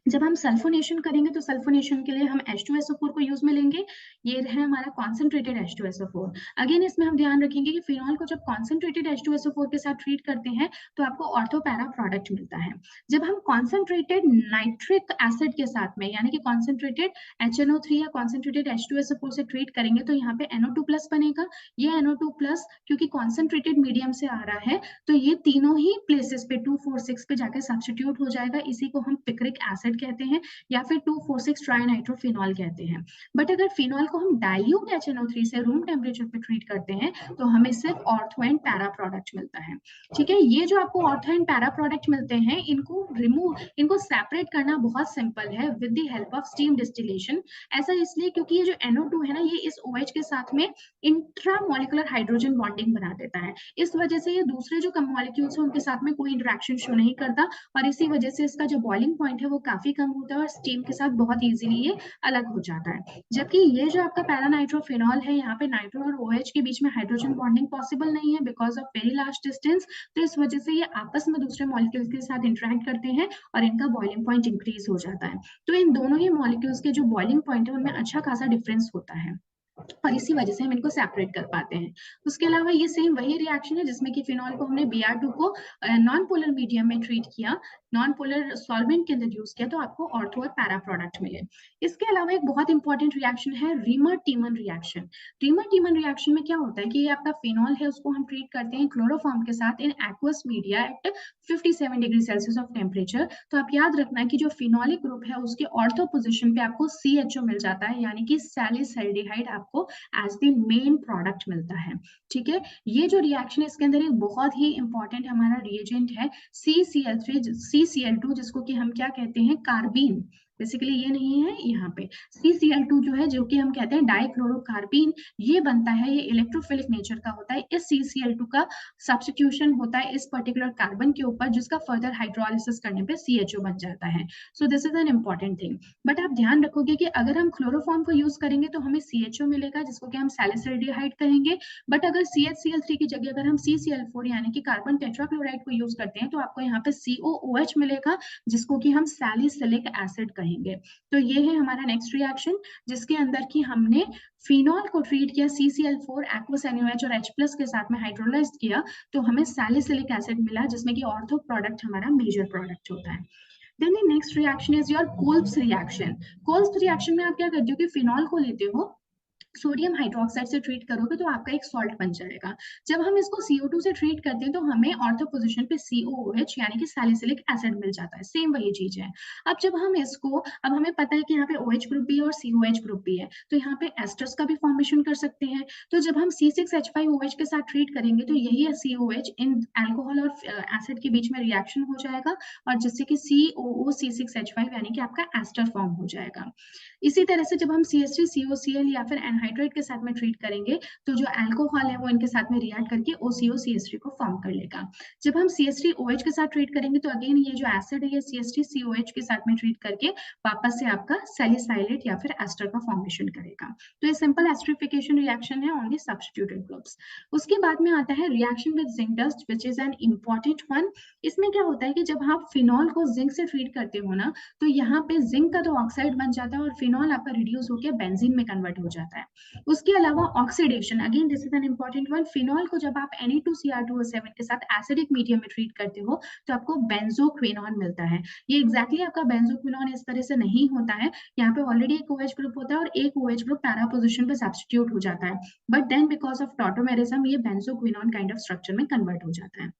जब हम सल्फोनेशन करेंगे तो सल्फोनेशन के लिए हम H2SO4 को यूज में लेंगे। ये है हमारा कॉन्सेंट्रेटेड H2SO4। अगेन इसमें हम ध्यान रखेंगे कि फिनॉल को जब कॉन्सेंट्रेटेड H2SO4 के साथ ट्रीट करते हैं तो आपको ऑर्थो पैरा प्रोडक्ट मिलता है। जब हम कॉन्सेंट्रेटेड नाइट्रिक एसिड के साथ में यानी कि कॉन्सेंट्रेटेड HNO3 या कॉन्सेंट्रेटेड H2SO4 से ट्रीट करेंगे तो यहाँ पे NO2 प्लस बनेगा। ये NO2 प्लस क्योंकि कॉन्सेंट्रेटेड मीडियम से आ रहा है तो ये तीनों ही प्लेसेस पे 2,4,6 पे जाके सब्स्टिट्यूट हो जाएगा। इसी को हम पिक्रिक एसिड एसिड कहते हैं या फिर 2,4,6 ट्राइनाइट्रोफिनॉल कहते हैं। बट अगर फिनॉल को हम डाइल्यूट HNO3 से रूम टेम्परेचर पे ट्रीट करते हैं तो हमें सिर्फ ऑर्थो एंड पैरा प्रोडक्ट मिलता है। ठीक है, ये जो आपको ऑर्थो एंड पैरा प्रोडक्ट मिलते हैं इनको सेपरेट करना बहुत सिंपल है with the help of steam distillation. ऐसा इसलिए क्योंकि ये जो NO2 है ना, ये इस OH के साथ में इंट्रामोलिकुलर हाइड्रोजन बॉन्डिंग बना देता है। इस वजह से ये दूसरे जो मॉलिक्यूल्स हैं उनके साथ में कोई इंटरेक्शन शो नहीं करता और इसी वजह से इसका जो बॉइलिंग पॉइंट है वो काफी कम होता है और स्टीम के साथ बहुत इजीली ये अलग हो जाता है। जबकि ये जो आपका पैरानाइट्रोफिनॉल है, यहाँ पे नाइट्रो और OH के बीच में हाइड्रोजन बॉन्डिंग पॉसिबल नहीं है because of very large distance. तो इस वजह से ये आपस में दूसरे मॉलिक्यूल्स के साथ इंटरेक्ट करते हैं और इनका बॉइलिंग पॉइंट इंक्रीज हो जाता है। तो इन दोनों ही मॉलिक्यूल्स के जो बॉइलिंग पॉइंट है उनमें अच्छा खासा डिफरेंस होता है और इसी वजह से हम इनको सेपरेट कर पाते हैं। उसके अलावा ये सेम वही रिएक्शन है जिसमें कि फिनॉल को हमने Br2 को नॉन पोलर मीडियम में ट्रीट किया, नॉन पोलर सॉल्वेंट के अंदर यूज किया, तो आपको ऑर्थो और पैरा प्रोडक्ट मिले। इसके अलावा एक बहुत इंपॉर्टेंट रिएक्शन है रीमर-टीमन रिएक्शन। रीमर-टीमन रिएक्शन में क्या होता है कि ये आपका फिनॉल है उसको हम ट्रीट करते हैं क्लोरोफॉर्म के साथ in aqueous media at 57 degree Celsius of temperature. तो आप याद रखना कि जो फिनॉलिक ग्रुप है उसके ऑर्थो पोजिशन पे आपको CHO मिल जाता है, यानी कि सैलिसल्डिहाइड आपको एज द मेन प्रोडक्ट मिलता है। ठीक है, ये जो रिएक्शन है इसके अंदर एक बहुत ही इंपॉर्टेंट हमारा रिएजेंट है CCl2 जिसको कि हम क्या कहते हैं, कार्बीन। बेसिकली ये नहीं है, यहाँ पे CCl2 जो है, जो कि हम कहते हैं डाइक्लोरोकार्बीन, ये बनता है, ये इलेक्ट्रोफिलिक नेचर का होता है। इस CCl2 का सब्स्टिट्यूशन होता है इस पर्टिकुलर कार्बन के ऊपर जिसका फर्दर हाइड्रोलिसिस करने पे CHO बन जाता है। So this is an important thing. But आप ध्यान रखोगे कि अगर हम क्लोरोफॉर्म को यूज करेंगे तो हमें CHO मिलेगा जिसको कि हम सैलिसल्डिहाइड कहेंगे। बट अगर CHCl3 की जगह अगर हम CCl4 यानी कि कार्बन टेट्राक्लोराइड को यूज करते हैं तो आपको यहाँ पे COOH मिलेगा जिसको कि हम सैलिसिलिक एसिड कहेंगे। तो ये है हमारा नेक्स्ट रिएक्शन जिसके अंदर की हमने फिनॉल को ट्रीट किया CCl4 एक्वस NaOH और H+ के साथ में हाइड्रोलाइज किया, तो हमें सैलिसिलिक एसिड मिला जिसमें कि ऑर्थो प्रोडक्ट हमारा मेजर प्रोडक्ट होता है। Then the next reaction is your Kolbe's reaction. Kolbe's reaction में आप क्या करते हो कि फिनॉल को लेते हो, सोडियम हाइड्रोक्साइड से ट्रीट करोगे तो आपका एक सॉल्ट बन जाएगा। जब हम इसको CO2 से ट्रीट करते हैं तो हमें ऑर्थो पोजीशन पे COOH यानी कि सैलिसिलिक एसिड मिल जाता है। सेम वही चीज है। अब जब हम इसको, अब हमें पता है कि यहाँ पे OH ग्रुप भी है और COH ग्रुप भी है, तो यहाँ पे एस्टर्स का भी फॉर्मेशन कर सकते हैं। तो जब हम C6H5OH के साथ ट्रीट करेंगे तो यही है COH इन एल्कोहल और एसिड के बीच में रिएक्शन हो जाएगा और जिससे कि COOC6H5 यानी कि आपका एस्टर फॉर्म हो जाएगा। इसी तरह से जब हम CH3 COCl या फिर एनहाइड्राइड के साथ में ट्रीट करेंगे तो जो अल्कोहल है वो इनके साथ में रिएक्ट करके OCO CH3 को फॉर्म कर लेगा। जब हम CH3OH के साथ ट्रीट करेंगे तो अगेन ये जो एसिड है ये CH3 COH के साथ में ट्रीट करके वापस से आपका सैलिसाइलेट या फिर एस्टर का फॉर्मेशन करेगा। तो ये सिंपल एस्टरिफिकेशन रिएक्शन है ऑन द सब्स्टिट्यूटेड ग्रुप्स। उसके बाद में आता है reaction with zinc dust which is an important one. इसमें क्या होता है कि जब आप फिनॉल को जिंक से ट्रीट करते हो ना तो यहाँ पे जिंक का तो ऑक्साइड बन जाता है और फिनॉल आपका रिड्यूस होकर बेंजीन में कन्वर्ट हो जाता है। उसके अलावा oxidation, again this is an important one. Phenol को जब आप Na2Cr2O7 के साथ एसिडिक मीडियम में ट्रीट करते हो तो आपको बेंजोक्विनोन मिलता है। ये एग्जैक्टली आपका बेंजोक्विनोन इस तरह से नहीं होता है, यहाँ पे ऑलरेडी एक OH ग्रुप होता है और एक OH ग्रुप पैरा पोजीशन पे सब्स्टिट्यूट हो जाता है, but then because of tautomerism ये बेंजोक्विनोन काइंड ऑफ स्ट्रक्चर में कन्वर्ट हो जाता है।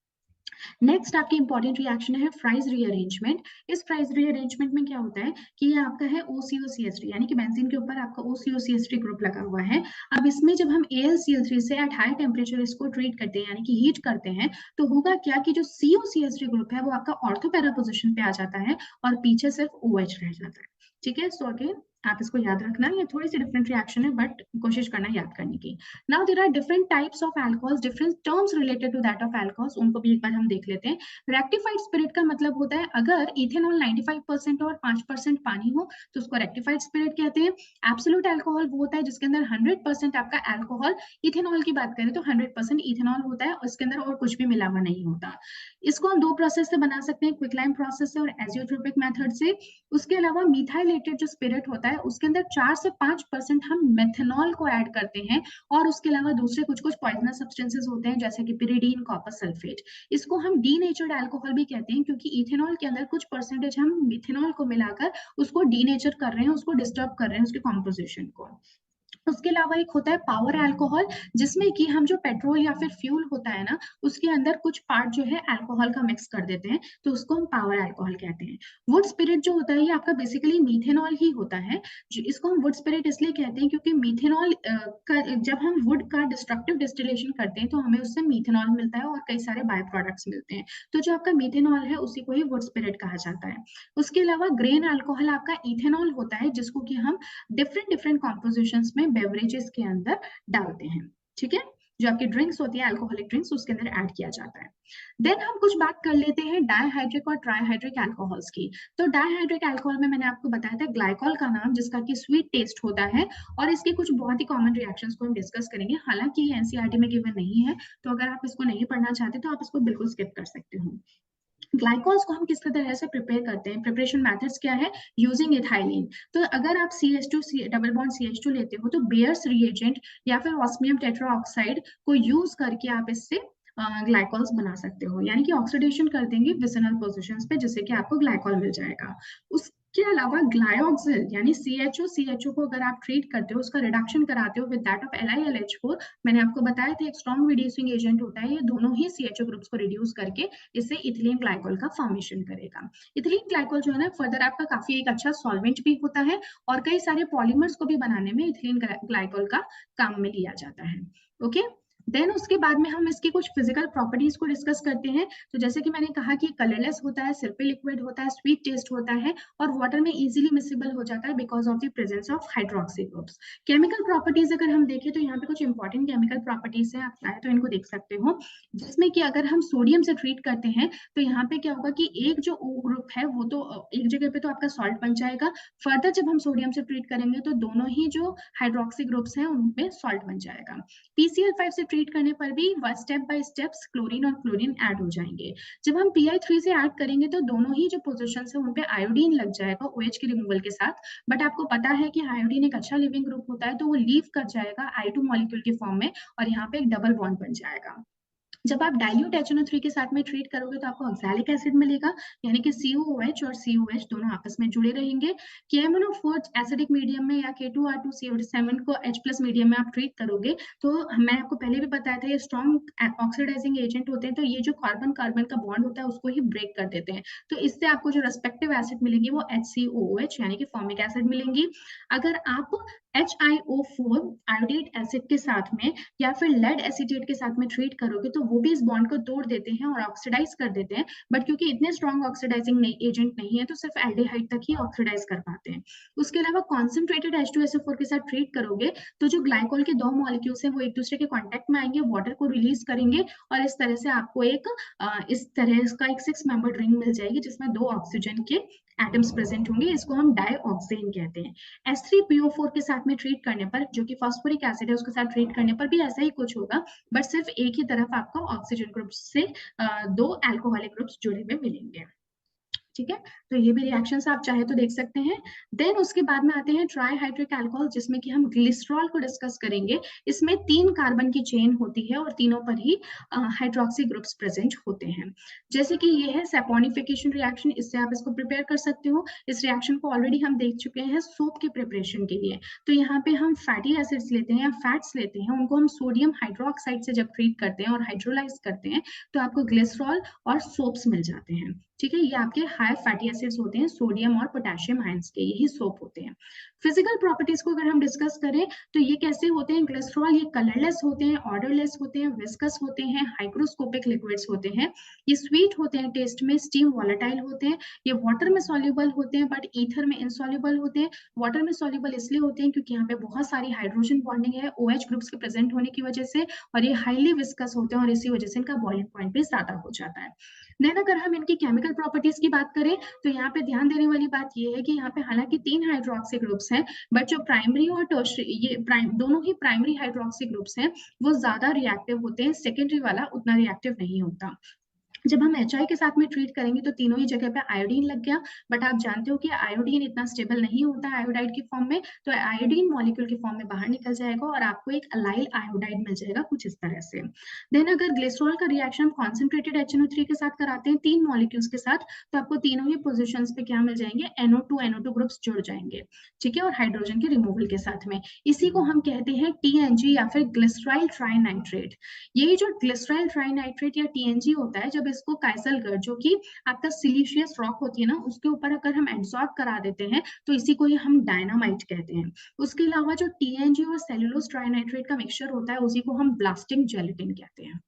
नेक्स्ट आपकी इंपॉर्टेंट रिएक्शन है फ्राइज रीअरेंजमेंट। इस फ्राइज रीअरेंजमेंट में क्या होता है कि ये आपका है OCO-CH3 यानी कि बेंजीन के ऊपर आपका OCO-CH3 ग्रुप लगा हुआ है। अब इसमें जब हम AlCl3 से एट हाई टेम्परेचर इसको ट्रीट करते हैं यानी कि हीट करते हैं तो होगा क्या कि जो CO-CH3 ग्रुप है वो आपका ऑर्थो पैरा पोजीशन पे आ जाता है और पीछे सिर्फ OH रह जाता है। ठीक है, सो अगेन आप इसको याद रखना, ये थोड़ी सी डिफरेंट रिएक्शन है बट कोशिश करना याद करने की। Now there are different types of alcohols, different terms related to that of alcohols, उनको भी एक बार हम देख लेते हैं। रेक्टिफाइड स्पिरिट का मतलब होता है अगर इथेनॉल 95% और 5% पानी हो तो उसको रेक्टिफाइड स्पिरिट कहते हैं। एब्सोल्यूट अल्कोहल वो होता है जिसके अंदर 100% आपका अल्कोहल, इथेनॉल की बात करें तो 100% इथेनॉल होता है और इसके अंदर और कुछ भी मिला हुआ नहीं होता। इसको हम दो प्रोसेस से बना सकते हैं, क्विकलाइम प्रोसेस से और एजियोट्रोपिक मेथड से। उसके अलावा मिथाइलेटेड जो स्पिरिट होता है उसके अंदर 4 से 5% हम मेथनॉल को ऐड करते हैं और उसके अलावा दूसरे कुछ कुछ पॉइजनस सब्सटेंसेस होते हैं जैसे कि पिरिडीन, कॉपर सल्फेट। इसको हम डीनेचर्ड अल्कोहल भी कहते हैं क्योंकि इथेनॉल के अंदर कुछ परसेंटेज हम मिथेनॉल को मिलाकर उसको डीनेचर कर रहे हैं, उसको डिस्टर्ब कर रहे हैं उसके कॉम्पोजिशन को। उसके अलावा एक होता है पावर अल्कोहल, जिसमें कि हम जो पेट्रोल या फिर फ्यूल होता है ना, उसके अंदर कुछ पार्ट जो है अल्कोहल का मिक्स कर देते हैं, तो उसको हम पावर अल्कोहल कहते हैं। वुड स्पिरिट जो होता है ये आपका बेसिकली मीथेनॉल ही होता है। इसको हम वुड स्पिरिट इसलिए कहते हैं क्योंकि मीथेनॉल जब हम वुड का डिस्ट्रक्टिव डिस्टिलेशन करते हैं तो हमें उससे मीथेनॉल मिलता है और कई सारे बाय प्रोडक्ट्स मिलते हैं। तो जो आपका मीथेनॉल है उसी को ही वुड स्पिरिट कहा जाता है। उसके अलावा ग्रेन अल्कोहल आपका इथेनॉल होता है, जिसको कि हम डिफरेंट डिफरेंट कॉम्पोजिशंस में बेवरेजेस के अंदर डालते हैं। ठीक है, जो आपकी ड्रिंक्स होती है अल्कोहलिक ड्रिंक्स उसके अंदर ऐड किया जाता है। देन हम कुछ बात कर लेते हैं डायहाइड्रिक और ट्राइहाइड्रिक अल्कोहल्स की। तो डायहाइड्रिक अल्कोहल में मैंने आपको बताया था ग्लाइकॉल का नाम, जिसका कि स्वीट टेस्ट होता है, और इसके कुछ बहुत ही कॉमन रिएक्शंस को हम डिस्कस करेंगे। हालांकि ये एनसीईआरटी में गिवन नहीं है, तो अगर आप इसको नहीं पढ़ना चाहते तो आप इसको बिल्कुल स्किप कर सकते हो। ग्लाइकॉल्स को हम किस तरह से प्रिपेयर करते हैं, प्रिपरेशन मेथड्स क्या है, यूजिंग इथाइलिन। तो अगर आप CH2 डबल बॉन्ड CH2 लेते हो तो बेयर्स रिएजेंट या फिर ऑस्मियम टेट्राऑक्साइड को यूज करके आप इससे ग्लाइकॉल्स बना सकते हो, यानी कि ऑक्सीडेशन कर देंगे विसिनल पोजीशंस पे, जिससे कि आपको ग्लाइकॉल मिल जाएगा। उसके अलावा ग्लायोक्सिल यानी CHO को अगर आप ट्रीट करते हो, उसका रिडक्शन कराते हो विद दैट ऑफ LiLH4, मैंने आपको बताया था एक स्ट्रॉन्ग रिड्यूसिंग एजेंट होता है, ये दोनों ही CHO ग्रुप्स को रिड्यूस करके इससे इथिलीन ग्लाइकोल का फॉर्मेशन करेगा। इथिलीन ग्लाइकोल जो है ना फर्दर आपका काफी एक अच्छा सॉल्वेंट भी होता है, और कई सारे पॉलीमर्स को भी बनाने में इथिलीन ग्लाइकोल का काम में लिया जाता है। ओके, देन उसके बाद में हम इसकी कुछ फिजिकल प्रॉपर्टीज को डिस्कस करते हैं। तो जैसे कि मैंने कहा कि कलरलेस होता है, सिर्फी लिक्विड होता है, स्वीट टेस्ट होता है, और वाटर में इजीली मिसिबल हो जाता है because of the presence of hydroxy groups. Chemical properties अगर हम देखें तो यहाँ पे कुछ इंपॉर्टेंट केमिकल प्रॉपर्टीज है, आप चाहे तो इनको देख सकते हो, जिसमें कि अगर हम सोडियम से ट्रीट करते हैं तो यहाँ पे क्या होगा कि एक जो O ग्रुप है वो तो एक जगह पे तो आपका सॉल्ट बन जाएगा, फर्दर जब हम सोडियम से ट्रीट करेंगे तो दोनों ही जो हाइड्रोक्सी ग्रुप्स हैं उनपे सॉल्ट बन जाएगा। PCl5 से ट्रीट करने पर भी स्टेप बाय स्टेप्स क्लोरीन और क्लोरीन ऐड हो जाएंगे। जब हम Pi3 से ऐड करेंगे तो दोनों ही जो पोजिशन है उनपे आयोडीन लग जाएगा OH के रिमूवल के साथ, बट आपको पता है कि आयोडीन एक अच्छा लिविंग ग्रुप होता है, तो वो लीव कर जाएगा I2 मॉलिक्यूल के फॉर्म में, और यहाँ पे एक डबल बॉन्ड बन जाएगा। जब आप डाइल्यूट HNO3 के साथ में ट्रीट करोगे तो आपको ऑक्सैलिक एसिड मिलेगा, यानी कि COOH और COH दोनों आपस में जुड़े रहेंगे। KMnO4 एसिडिक मीडियम में या K2R2CO7 को H+ मीडियम में आप ट्रीट करोगे तो मैं आपको पहले भी बताया था ये स्ट्रॉन्ग ऑक्सीडाइजिंग एजेंट होते हैं, तो ये जो कार्बन कार्बन का बॉन्ड होता है उसको ही ब्रेक कर देते हैं, तो इससे आपको जो रेस्पेक्टिव एसिड मिलेंगी वो HCOOH यानी कि फॉर्मिक एसिड मिलेंगी। अगर आप HiO4 आयोडेट एसिड के साथ में या फिर लेड एसीटेट के साथ में ट्रीट करोगे तो वो भी इस बॉन्ड को तोड़ देते हैं और ऑक्सीडाइज कर देते हैं, बट क्योंकि इतने स्ट्रॉन्ग ऑक्सीडाइजिंग एजेंट नहीं है तो सिर्फ एल्डिहाइड तक ही ऑक्सीडाइज कर पाते हैं। उसके अलावा कॉन्सेंट्रेटेड H2SO4 के साथ ट्रीट करोगे तो जो ग्लाइकोल के दो मॉलिक्यूल्स हैं वो एक दूसरे के कॉन्टेक्ट में आएंगे, वाटर को रिलीज करेंगे, और इस तरह से आपको इस तरह का एक 6 मेंबर रिंग मिल जाएगी जिसमें 2 ऑक्सीजन के एटम्स प्रेजेंट होंगे, इसको हम डाइऑक्सेन कहते हैं। H3PO4 के साथ में ट्रीट करने पर, जो कि फास्फोरिक एसिड है, उसके साथ ट्रीट करने पर भी ऐसा ही कुछ होगा, बट सिर्फ एक ही तरफ आपको ऑक्सीजन ग्रुप से 2 अल्कोहलिक ग्रुप्स जुड़े हुए मिलेंगे। ठीक है, तो ये भी रिएक्शंस आप चाहे तो देख सकते हैं। देन उसके बाद में आते हैं ट्राइहाइड्रिक अल्कोहल, जिसमें कि हम ग्लिसरॉल को डिस्कस करेंगे। इसमें 3 कार्बन की चेन होती है और तीनों पर ही हाइड्रोक्सी ग्रुप्स प्रेजेंट होते हैं। जैसे कि ये है सैपोनिफिकेशन रिएक्शन, इससे आप इसको प्रिपेयर कर सकते हो। इस रिएक्शन को ऑलरेडी हम देख चुके हैं सोप के प्रिपरेशन के लिए। तो यहाँ पे हम फैटी एसिड्स लेते हैं या फैट्स लेते हैं, उनको हम सोडियम हाइड्रोक्साइड से जब ट्रीट करते हैं और हाइड्रोलाइज करते हैं तो आपको ग्लिसरॉल और सोप्स मिल जाते हैं। ठीक है, ये आपके हाई फैटी एसिड्स होते हैं, सोडियम और पोटेशियम आयंस के, यही सोप होते हैं। फिजिकल प्रॉपर्टीज को अगर हम डिस्कस करें तो ये कैसे होते हैं, ग्लिसरॉल ये कलरलेस होते हैं, ऑर्डरलेस होते हैं, विस्कस होते हैं, हाइग्रोस्कोपिक लिक्विड्स होते हैं, ये स्वीट होते हैं टेस्ट में, स्टीम वॉलेटाइल होते हैं, ये वाटर में सॉल्युबल होते हैं बट ईथर में इनसॉल्युबल होते हैं। वाटर में सॉल्युबल इसलिए होते हैं क्योंकि यहाँ पे बहुत सारी हाइड्रोजन बॉन्डिंग है OH ग्रुप्स के प्रेजेंट होने की वजह से, और ये हाईली विस्कस होते हैं और इसी वजह से इनका बॉइलिंग पॉइंट भी ज्यादा हो जाता है। देन अगर हम इनकी केमिकल प्रॉपर्टीज की बात करें तो यहाँ पे ध्यान देने वाली बात ये है कि यहाँ पे हालांकि 3 हाइड्रोक्सी ग्रुप्स हैं, बट जो प्राइमरी और टर्शियरी, ये दोनों ही प्राइमरी हाइड्रोक्सी ग्रुप्स हैं, वो ज्यादा रिएक्टिव होते हैं, सेकेंडरी वाला उतना रिएक्टिव नहीं होता। जब हम HI के साथ में ट्रीट करेंगे तो तीनों ही जगह पे आयोडीन लग गया, बट आप जानते हो कि आयोडीन इतना स्टेबल नहीं होता है आयोडाइड की फॉर्म में, तो आयोडीन मॉलिक्यूल की फॉर्म में बाहर निकल जाएगा और आपको एक अलाइल आयोडाइड मिल जाएगा कुछ इस तरह से। देन अगर ग्लिसरॉल का रिएक्शन कॉन्सेंट्रेटेड HNO3 के साथ कराते हैं 3 मॉलिक्यूल्स के साथ, तो आपको तीनों ही पोजिशन पे क्या मिल जाएंगे, NO2 ग्रुप्स जुड़ जाएंगे, ठीक है, और हाइड्रोजन के रिमूवल के साथ में। इसी को हम कहते हैं TNG या फिर ग्लिसराइल ट्राइनाइट्रेट। यही जो ग्लिसराइल ट्राइनाइट्रेट या TNG होता है, जब इसको काइसलगर जो कि आपका सिलिशियस रॉक होती है ना, उसके ऊपर अगर हम एब्सॉर्ब करा देते हैं तो इसी को ही हम डायनामाइट कहते हैं। उसके अलावा जो TNG और सेलुलोज ट्राइनाइट्रेट का मिक्सचर होता है उसी को हम ब्लास्टिंग जेलेटिन कहते हैं।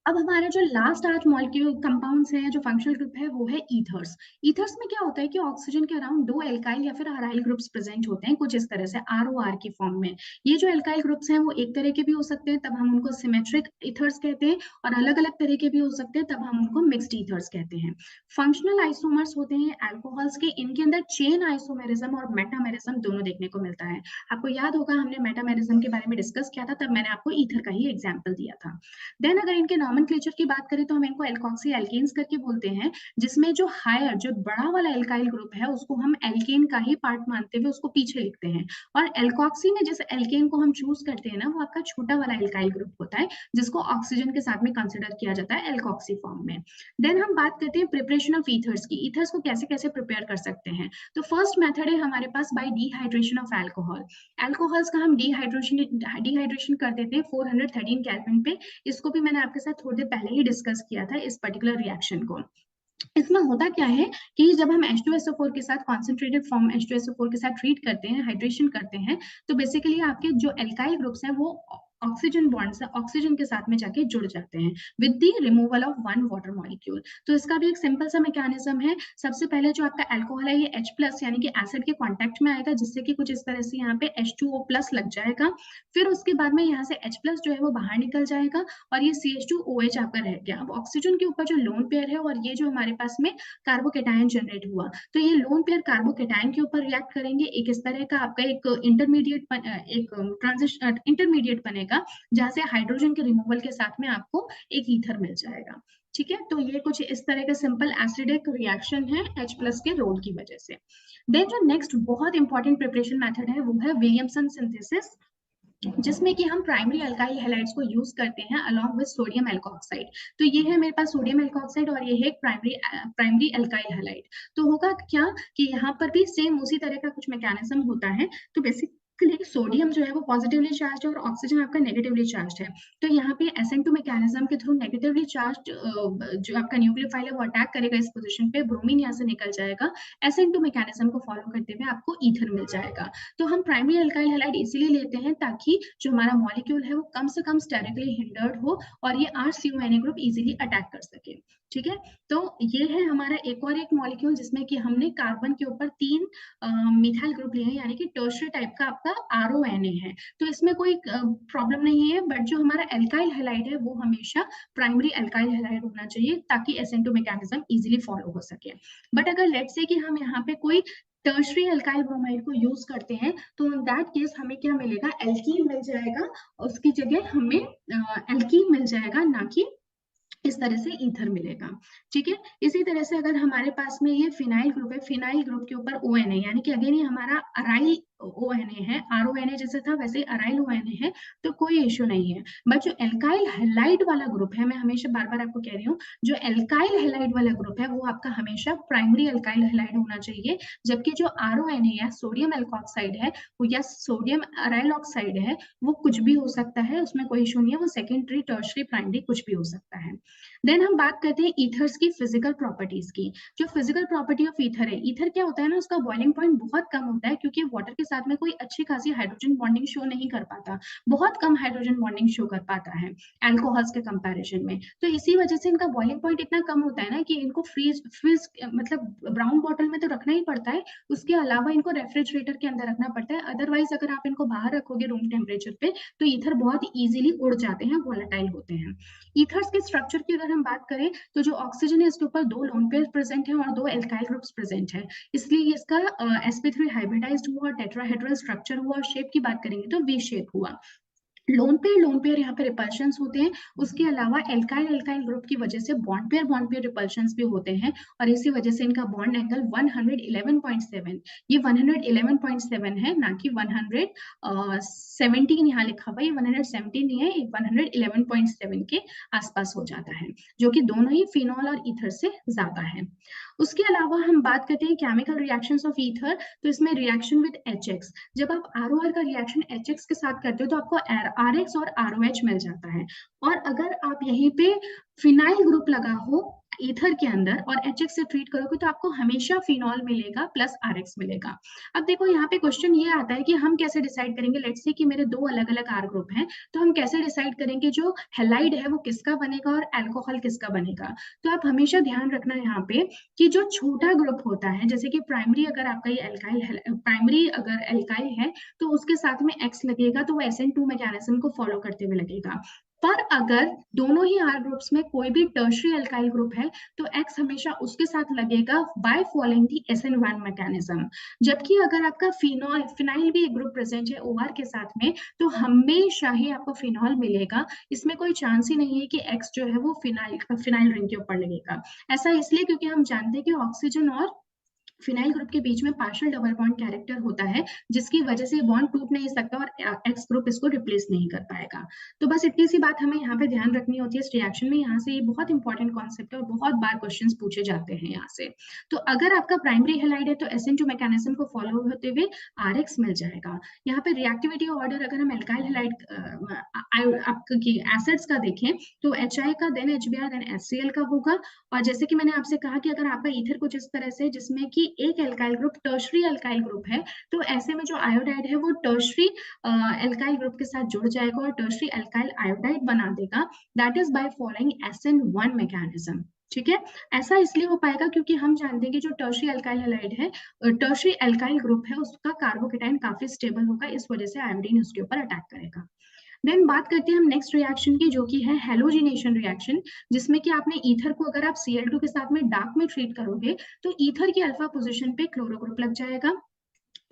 अब हमारा जो लास्ट 8 मॉलिक्यूल कंपाउंड्स हैं, जो फंक्शनल ग्रुप है, वो है ईथर्स। ईथर्स में क्या होता है कि ऑक्सीजन के अराउंड 2 एल्काइल या फिर अराइल ग्रुप्स प्रेजेंट होते हैं कुछ इस तरह से ROR की फॉर्म में। ये जो एल्काइल ग्रुप्स हैं वो एक तरह के भी हो सकते हैं, तब हम उनको सिमेट्रिक ईथर्स कहते हैं, और अलग-अलग तरह के भी हो सकते हैं, तब हम उनको मिक्स्ड ईथर्स कहते हैं। फंक्शनल आइसोमर्स होते हैं अल्कोहल्स के, इनके अंदर चेन आइसोमेरिज्म और मेटामेरिज्म दोनों देखने को मिलता है। आपको याद होगा हमने मेटामेरिज्म के बारे में डिस्कस किया था, तब मैंने आपको ईथर का ही एग्जांपल दिया था। देन अगर इनके नॉमेनक्लेचर की बात करें तो हम इनको एल्कोक्सी एल्केन्स करके बोलते हैं, जिसमें जो हायर जो बड़ा वाला एल्काइल ग्रुप है उसको हम एल्केन का ही पार्ट मानते हुए उसको पीछे लिखते हैं, और एल्कोक्सी में जैसे एल्केन को हम चूज करते हैं ना, वो आपका छोटा वाला एल्काइल ग्रुप होता है जिसको ऑक्सीजन के साथ में कंसिडर किया जाता है एल्कोक्सी फॉर्म में। देन हम बात करते हैं प्रिपरेशन ऑफ ईथर्स की। ईथर्स को कैसे कैसे प्रिपेयर कर सकते हैं, तो फर्स्ट मेथड है हमारे पास by dehydration of alcohol. Alcohols का हम डिहाइड्रेशन कर देते हैं 413 केल्विन पे। इसको भी मैंने आपके साथ थोड़ी देर पहले ही डिस्कस किया था, इस पर्टिकुलर रिएक्शन को। इसमें होता क्या है कि जब हम H2SO4 के साथ कॉन्सेंट्रेटेड फॉर्म H2SO4 के साथ ट्रीट करते हैं, हाइड्रेशन करते हैं, तो बेसिकली आपके जो एल्काइल ग्रुप्स हैं वो ऑक्सीजन बॉन्ड्स है, ऑक्सीजन के साथ में जाके जुड़ जाते हैं with the removal of one water molecule. तो इसका भी एक सिंपल सा मैकेनिज्म है। सबसे पहले जो आपका अल्कोहल है ये H+ यानी कि एसिड के कांटेक्ट में आएगा, जिससे कि कुछ इस तरह से यहाँ पे H2O+ लग जाएगा। फिर उसके बाद में यहाँ से H+ जो है वो बाहर निकल जाएगा और ये CH2OH आपका रह गया। अब ऑक्सीजन के ऊपर जो लोन पेयर है और ये जो हमारे पास में कार्बोकेटायन जनरेट हुआ, तो ये लोन पेयर कार्बोकेटायन के ऊपर रिएक्ट करेंगे। एक इस तरह का आपका एक इंटरमीडिएट बनेगा, जहां से हाइड्रोजन के रिमूवल के साथ में आपको एक ईथर मिल जाएगा। ठीक है, तो ये कुछ इस तरह का सिंपल एसिडिक रिएक्शन है H+ के रोल की वजह से। देन जो नेक्स्ट बहुत इंपॉर्टेंट प्रिपरेशन मेथड है वो है विलियमसन सिंथेसिस, जिसमें कि हम प्राइमरी अल्काइल हैलाइड्स को यूज करते हैं अलोंग विद सोडियम एल्कोक्साइड। तो ये है मेरे पास सोडियम एल्कोक्साइड और ये है प्राइमरी अल्काइल हैलाइड। तो होगा क्या कि यहाँ पर भी सेम उसी तरह का कुछ मैकेनिज्म होता है। तो बेसिकली सोडियम जो है वो पॉजिटिवली चार्ज है और ऑक्सीजन आपका नेगेटिवली चार्ज है। तो यहाँ पे SN2 मैकेनिज्म के थ्रू नेगेटिवली चार्ज जो आपका न्यूक्लियोफाइल है वो अटैक करेगा इस पोजीशन पे, ब्रोमीन यहाँ से निकल जाएगा। SN2 मैकेनिज्म को फॉलो करते हुए आपको ईथर मिल जाएगा। तो हम प्राइमरी अल्काइल हैलाइड इसीलिए लेते हैं ताकि जो हमारा मॉलिक्यूल है वो कम से कम स्टेरिकली हिंडर्ड हो और ये RCONA ग्रुप इजीली अटैक कर सके। ठीक है, तो ये है हमारा एक और एक मॉलिक्यूल जिसमें कि हमने कार्बन के ऊपर 3 मिथाइल ग्रुप लिए हैं, यानी कि टर्शियरी टाइप का आपका RONA है। तो इसमें कोई प्रॉब्लम नहीं है, बट जो हमारा एल्काइल हैलाइड है वो हमेशा प्राइमरी एल्काइल हैलाइड होना चाहिए ताकि SN2 मैकेनिज्म इजीली फॉलो हो सके। बट अगर लेट्स से कि हम यहाँ पे कोई टर्शरी अल्काइल ब्रोमाइड को यूज करते हैं, तो इन दैट केस हमें क्या मिलेगा, एल्कीन मिल जाएगा। उसकी जगह हमें एल्कीन मिल जाएगा, ना कि इस तरह से ईथर मिलेगा। ठीक है, इसी तरह से अगर हमारे पास में ये फिनाइल ग्रुप है, फिनाइल ग्रुप के ऊपर ONA, यानी कि अगेन ये हमारा अराइल ONA है, RONA जैसे था वैसे अराइल ONA है, तो कोई इश्यू नहीं है। बट जो एल्काइल हैलाइड वाला ग्रुप है, मैं हमेशा बार बार आपको कह रही हूँ, जो एल्काइल हैलाइड वाला ग्रुप है वो आपका हमेशा प्राइमरी एल्काइल हैलाइड होना चाहिए, जबकि जो RONA या सोडियम एल्कोक्साइड है वो या सोडियम अराइल ऑक्साइड है, वो कुछ भी हो सकता है, उसमें कोई इशू नहीं है, वो सेकेंडरी टर्शरी प्राइमरी कुछ भी हो सकता है। देन हम बात करते हैं ईथर्स की फिजिकल प्रॉपर्टीज की। जो फिजिकल प्रॉपर्टी ऑफ ईथर है, ईथर क्या होता है ना, उसका बॉइलिंग पॉइंट बहुत कम होता है क्योंकि वाटर के साथ में कोई अच्छी खासी हाइड्रोजन बॉन्डिंग शो नहीं कर पाता, बहुत कम हाइड्रोजन बॉन्डिंग शो कर पाता है अल्कोहल्स के कंपैरिजन में। तो इसी वजह से इनका बॉइलिंग पॉइंट इतना कम होता है ना कि इनको फ्रीज फ्रीज मतलब ब्राउन बॉटल में तो रखना ही पड़ता है, उसके अलावा इनको रेफ्रिजरेटर के अंदर रखना पड़ता है। अदरवाइज अगर आप इनको बाहर रखोगे रूम टेम्परेचर पे तो ईथर बहुत इजीली उड़ जाते हैं, वॉलेटाइल होते हैं। ईथर्स के स्ट्रक्चर की अगर हम बात करें तो जो ऑक्सीजन है इसके ऊपर 2 लोन पेयर प्रेजेंट है और 2 एल्काइल ग्रुप्स प्रेजेंट है, इसलिए इसका sp3 हाइब्रिडाइज्ड हुआ, टेट्राहेड्रल स्ट्रक्चर हुआ। और शेप की बात करेंगे तो वी शेप हुआ। लोन पेयर यहाँ पे रिपल्शंस होते हैं। उसके अलावा एल्काइल एल्काइल ग्रुप की वजह से बॉन्ड पेयर रिपल्शंस भी होते हैं और इसी वजह से इनका बॉन्ड एंगल 111.7, ये 111.7 है, ना कि 117 यहाँ लिखा हुआ है, ये 117 नहीं है, ये 111.7 के आसपास हो जाता है, जो कि दोनों ही फिनॉल और ईथर से ज्यादा है। उसके अलावा हम बात करते हैं केमिकल रिएक्शंस ऑफ ईथर, तो इसमें रिएक्शन विद HX, जब आप ROR का रिएक्शन HX के साथ करते हो तो आपको RX और ROH मिल जाता है, और अगर आप यहीं पे फिनाइल ग्रुप लगा हो ईथर के अंदर और HX से ट्रीट करोगे तो आपको हमेशा फिनॉल मिलेगा प्लस RX मिलेगा। अब देखो यहाँ पे क्वेश्चन ये आता है कि हम कैसे डिसाइड करेंगे, लेट्स से कि मेरे दो अलग अलग R ग्रुप हैं, तो हम कैसे डिसाइड करेंगे जो हेलाइड है वो किसका बनेगा और अल्कोहल किसका बनेगा। तो आप हमेशा ध्यान रखना यहाँ पे कि जो छोटा ग्रुप होता है, जैसे कि प्राइमरी अगर आपका ये एल्काइल है, प्राइमरी अगर एल्काइल है तो उसके साथ में X लगेगा तो वो SN2 मैकेनिज्म को फॉलो करते हुए लगेगा। पर अगर दोनों ही R ग्रुप्स में कोई भी टर्शियरी एल्काइल ग्रुप है तो X हमेशा उसके साथ लगेगा by following the SN1 mechanism. जबकि अगर आपका फिनॉल फिनाइल भी एक ग्रुप प्रेजेंट है OR के साथ में तो हमेशा ही आपको फिनॉल मिलेगा, इसमें कोई चांस ही नहीं है कि X जो है वो फिनाइल रिंग के ऊपर लगेगा। ऐसा इसलिए क्योंकि हम जानते हैं कि ऑक्सीजन और फिनाइल ग्रुप के बीच में पार्शियल डबल बॉन्ड कैरेक्टर होता है, जिसकी वजह से बॉन्ड टूट नहीं सकता और एक्स ग्रुप इसको रिप्लेस नहीं कर पाएगा। तो बस इतनी सी बात हमें यहाँ पे ध्यान रखनी होती है इस रिएक्शन में, यहाँ से ये बहुत इंपॉर्टेंट कॉन्सेप्ट है और बहुत बार क्वेश्चंस पूछे जाते हैं यहाँ से। तो अगर आपका प्राइमरी हेलाइड है तो SN2 मैकेनिज्म को फॉलो होते हुए RX मिल जाएगा। यहाँ पे रिएक्टिविटी ऑर्डर अगर हम एल्काइल हेलाइड आपकी एसिड्स का देखें तो HI का, देन HBr, देन HCl का होगा। और जैसे कि मैंने आपसे कहा कि अगर आपका ईथर कुछ इस तरह से जिसमें कि एक alkyl group tertiary alkyl group है, तो ऐसे में जो आयोडाइड है वो टर्शरी एल्काइल ग्रुप के साथ जुड़ जाएगा और टर्शरी एल्काइल आयोडाइड बना देगा, that is by following SN1 mechanism. ठीक है, ऐसा इसलिए हो पाएगा क्योंकि हम जानते हैं कि जो टर्शरी एल्काइल हैलाइड है, टर्शरी एल्काइल ग्रुप है, उसका कार्बोकेटाइन काफी स्टेबल होगा, इस वजह से आयोडीन उसके ऊपर अटैक करेगा। देन बात करते हैं हम नेक्स्ट रिएक्शन की, जो कि है हेलोजिनेशन रिएक्शन, जिसमें कि आपने ईथर को अगर आप Cl2 के साथ में डार्क में ट्रीट करोगे तो ईथर की अल्फा पोजीशन पे क्लोरो ग्रुप लग जाएगा,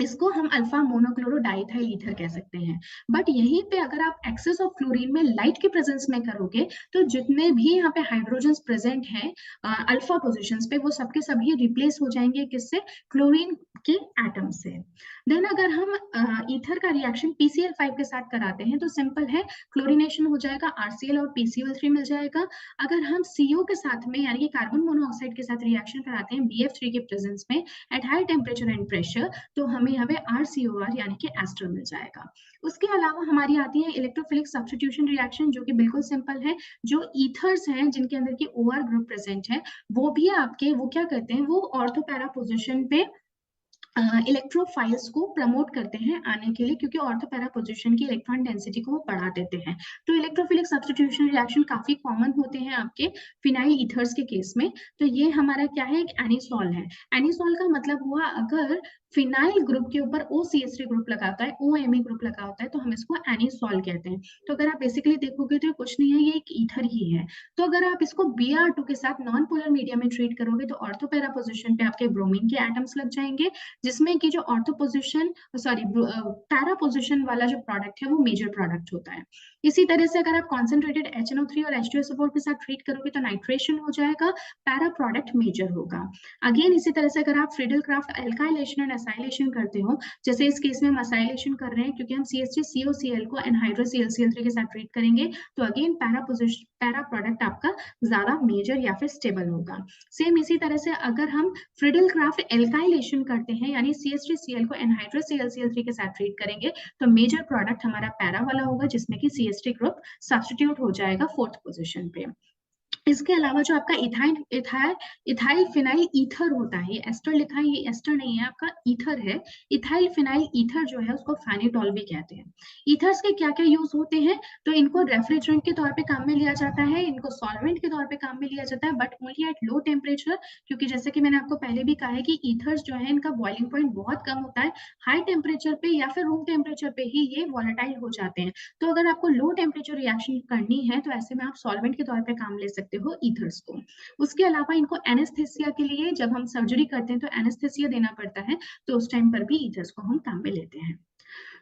इसको हम अल्फा मोनोक्लोरो डाइथाइल ईथर कह सकते हैं। बट यहीं पे अगर आप एक्सेस ऑफ क्लोरीन में लाइट के प्रेजेंस में करोगे तो जितने भी यहाँ पे हाइड्रोजन प्रेजेंट हैं अल्फा पोजिशन पे, वो सबके सभी रिप्लेस हो जाएंगे किससे, क्लोरीन के एटम से। देन अगर हम ईथर का रिएक्शन PCl5 के साथ कराते हैं तो सिंपल है, क्लोरीनेशन हो जाएगा, RCl और PCl3 मिल जाएगा। अगर हम CO के साथ में यानी कि कार्बन मोनोऑक्साइड के साथ रिएक्शन कराते हैं BF3 के प्रेजेंस में at high temperature and pressure, तो हमें यहाँ पे RCOR यानी कि एस्टर मिल जाएगा। उसके अलावा हमारी आती है इलेक्ट्रोफिलिक सब्स्टिट्यूशन रिएक्शन, जो कि बिल्कुल सिंपल है। जो ईथर्स हैं जिनके अंदर की OR ग्रुप प्रेजेंट है, वो भी आपके वो क्या करते हैं, वो ऑर्थो पैरा पोजिशन पे इलेक्ट्रोफाइल्स को प्रमोट करते हैं आने के लिए, क्योंकि ऑर्थो पैरा पोजिशन की इलेक्ट्रॉन डेंसिटी को वो बढ़ा देते हैं। तो इलेक्ट्रोफिलिक सब्स्टिट्यूशन रिएक्शन काफी कॉमन होते हैं आपके फिनाइल ईथर्स के केस में। तो ये हमारा क्या है, एक एनिसोल है। एनिसोल का मतलब हुआ अगर फिनाइल ग्रुप के ऊपर OCH3 ग्रुप लगा होता है, OMe ग्रुप लगा होता है, तो हम इसको एनिसोल कहते हैं। तो अगर आप बेसिकली देखोगे तो कुछ नहीं है, ये एक ईथर ही है। तो अगर आप इसको Br2 के साथ नॉन पोलर मीडियम में ट्रीट करोगे तो ऑर्थो पैरा पोजिशन पे आपके ब्रोमीन के एटम्स लग जाएंगे, जिसमें कि जो ortho position sorry para position वाला जो प्रोडक्ट है वो मेजर प्रोडक्ट होता है। इसी तरह से अगर आप कॉन्सेंट्रेटेड HNO3 और H2SO4 के साथ ट्रीट करोगे तो नाइट्रेशन हो जाएगा, पैरा प्रोडक्ट मेजर होगा। अगेन इसी तरह से अगर आप Friedel craft alkylation and acylation करते हो, जैसे इस केस में हम एसाइलेशन कर रहे हैं क्योंकि हम CH3COCl को एनहाइड्रस ClCl3 के साथ ट्रीट करेंगे, तो अगेन पैरा प्रोडक्ट आपका ज्यादा मेजर या फिर स्टेबल होगा। सेम इसी तरह से अगर हम फ्रीडल क्राफ्ट एल्काइलेशन करते हैं यानी CH3Cl को एनहाइड्रस ClCl3 के साथ ट्रीट करेंगे, तो मेजर प्रोडक्ट हमारा पैरा वाला होगा, जिसमें कि CH3 ग्रुप सब्स्टिट्यूट हो जाएगा फोर्थ पोजीशन पे। इसके अलावा जो आपका ethyl ethyl ethyl phenyl ether होता है, ये एस्टर लिखा है, ये एस्टर नहीं है, आपका ईथर है। इथाइल फिनाइल ईथर जो है उसको फेनिटॉल भी कहते हैं। ईथर्स के क्या क्या यूज होते हैं, तो इनको रेफ्रिजरेंट के तौर पे काम में लिया जाता है, इनको सॉल्वेंट के तौर पे काम में लिया जाता है, but only at low temperature, क्योंकि जैसे कि मैंने आपको पहले भी कहा है कि ईथर्स जो है इनका बॉइलिंग पॉइंट बहुत कम होता है, हाई टेम्परेचर पे या फिर रूम टेम्परेचर पे ही ये वॉलेटाइल हो जाते हैं। तो अगर आपको लो टेम्परेचर रिएक्शन करनी है तो ऐसे में आप सॉल्वेंट के तौर पे काम ले सकते हो ईथर्स को। उसके अलावा इनको एनेस्थेसिया के लिए जब हम सर्जरी करते हैं तो एनेस्थेसिया देना पड़ता है, तो उस टाइम पर भी ईथर्स को हम काम में लेते हैं।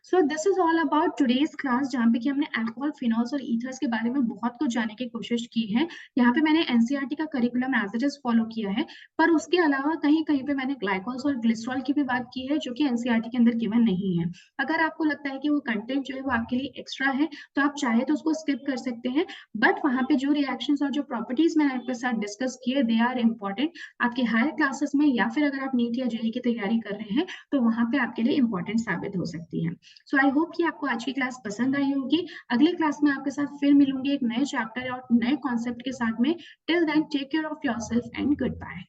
So this is all about today's class, जहाँ पे कि हमने अल्कोहल, फिनॉल्स और ईथर्स के बारे में बहुत कुछ जानने की कोशिश की है। यहाँ पे मैंने एनसीईआरटी का curriculum as it is follow किया है, पर उसके अलावा कहीं कहीं पे मैंने ग्लाइकोल्स और ग्लिसरॉल की भी बात की है, जो कि एनसीईआरटी के अंदर गिवन नहीं है। अगर आपको लगता है कि वो कंटेंट जो है वो आपके लिए एक्स्ट्रा है, तो आप चाहे तो उसको स्किप कर सकते हैं, बट वहाँ पे जो रिएक्शंस और जो प्रॉपर्टीज मैंने आपके साथ डिस्कस किए, दे आर इम्पॉर्टेंट आपके हायर क्लासेस में, या फिर अगर आप नीट या जेईई की तैयारी कर रहे हैं तो वहाँ पे आपके लिए इंपॉर्टेंट साबित हो सकती है। सो आई होप कि आपको आज की क्लास पसंद आई होगी। अगली क्लास में आपके साथ फिर मिलूंगी एक नए चैप्टर और नए कॉन्सेप्ट के साथ में। Till then take care of yourself and good bye.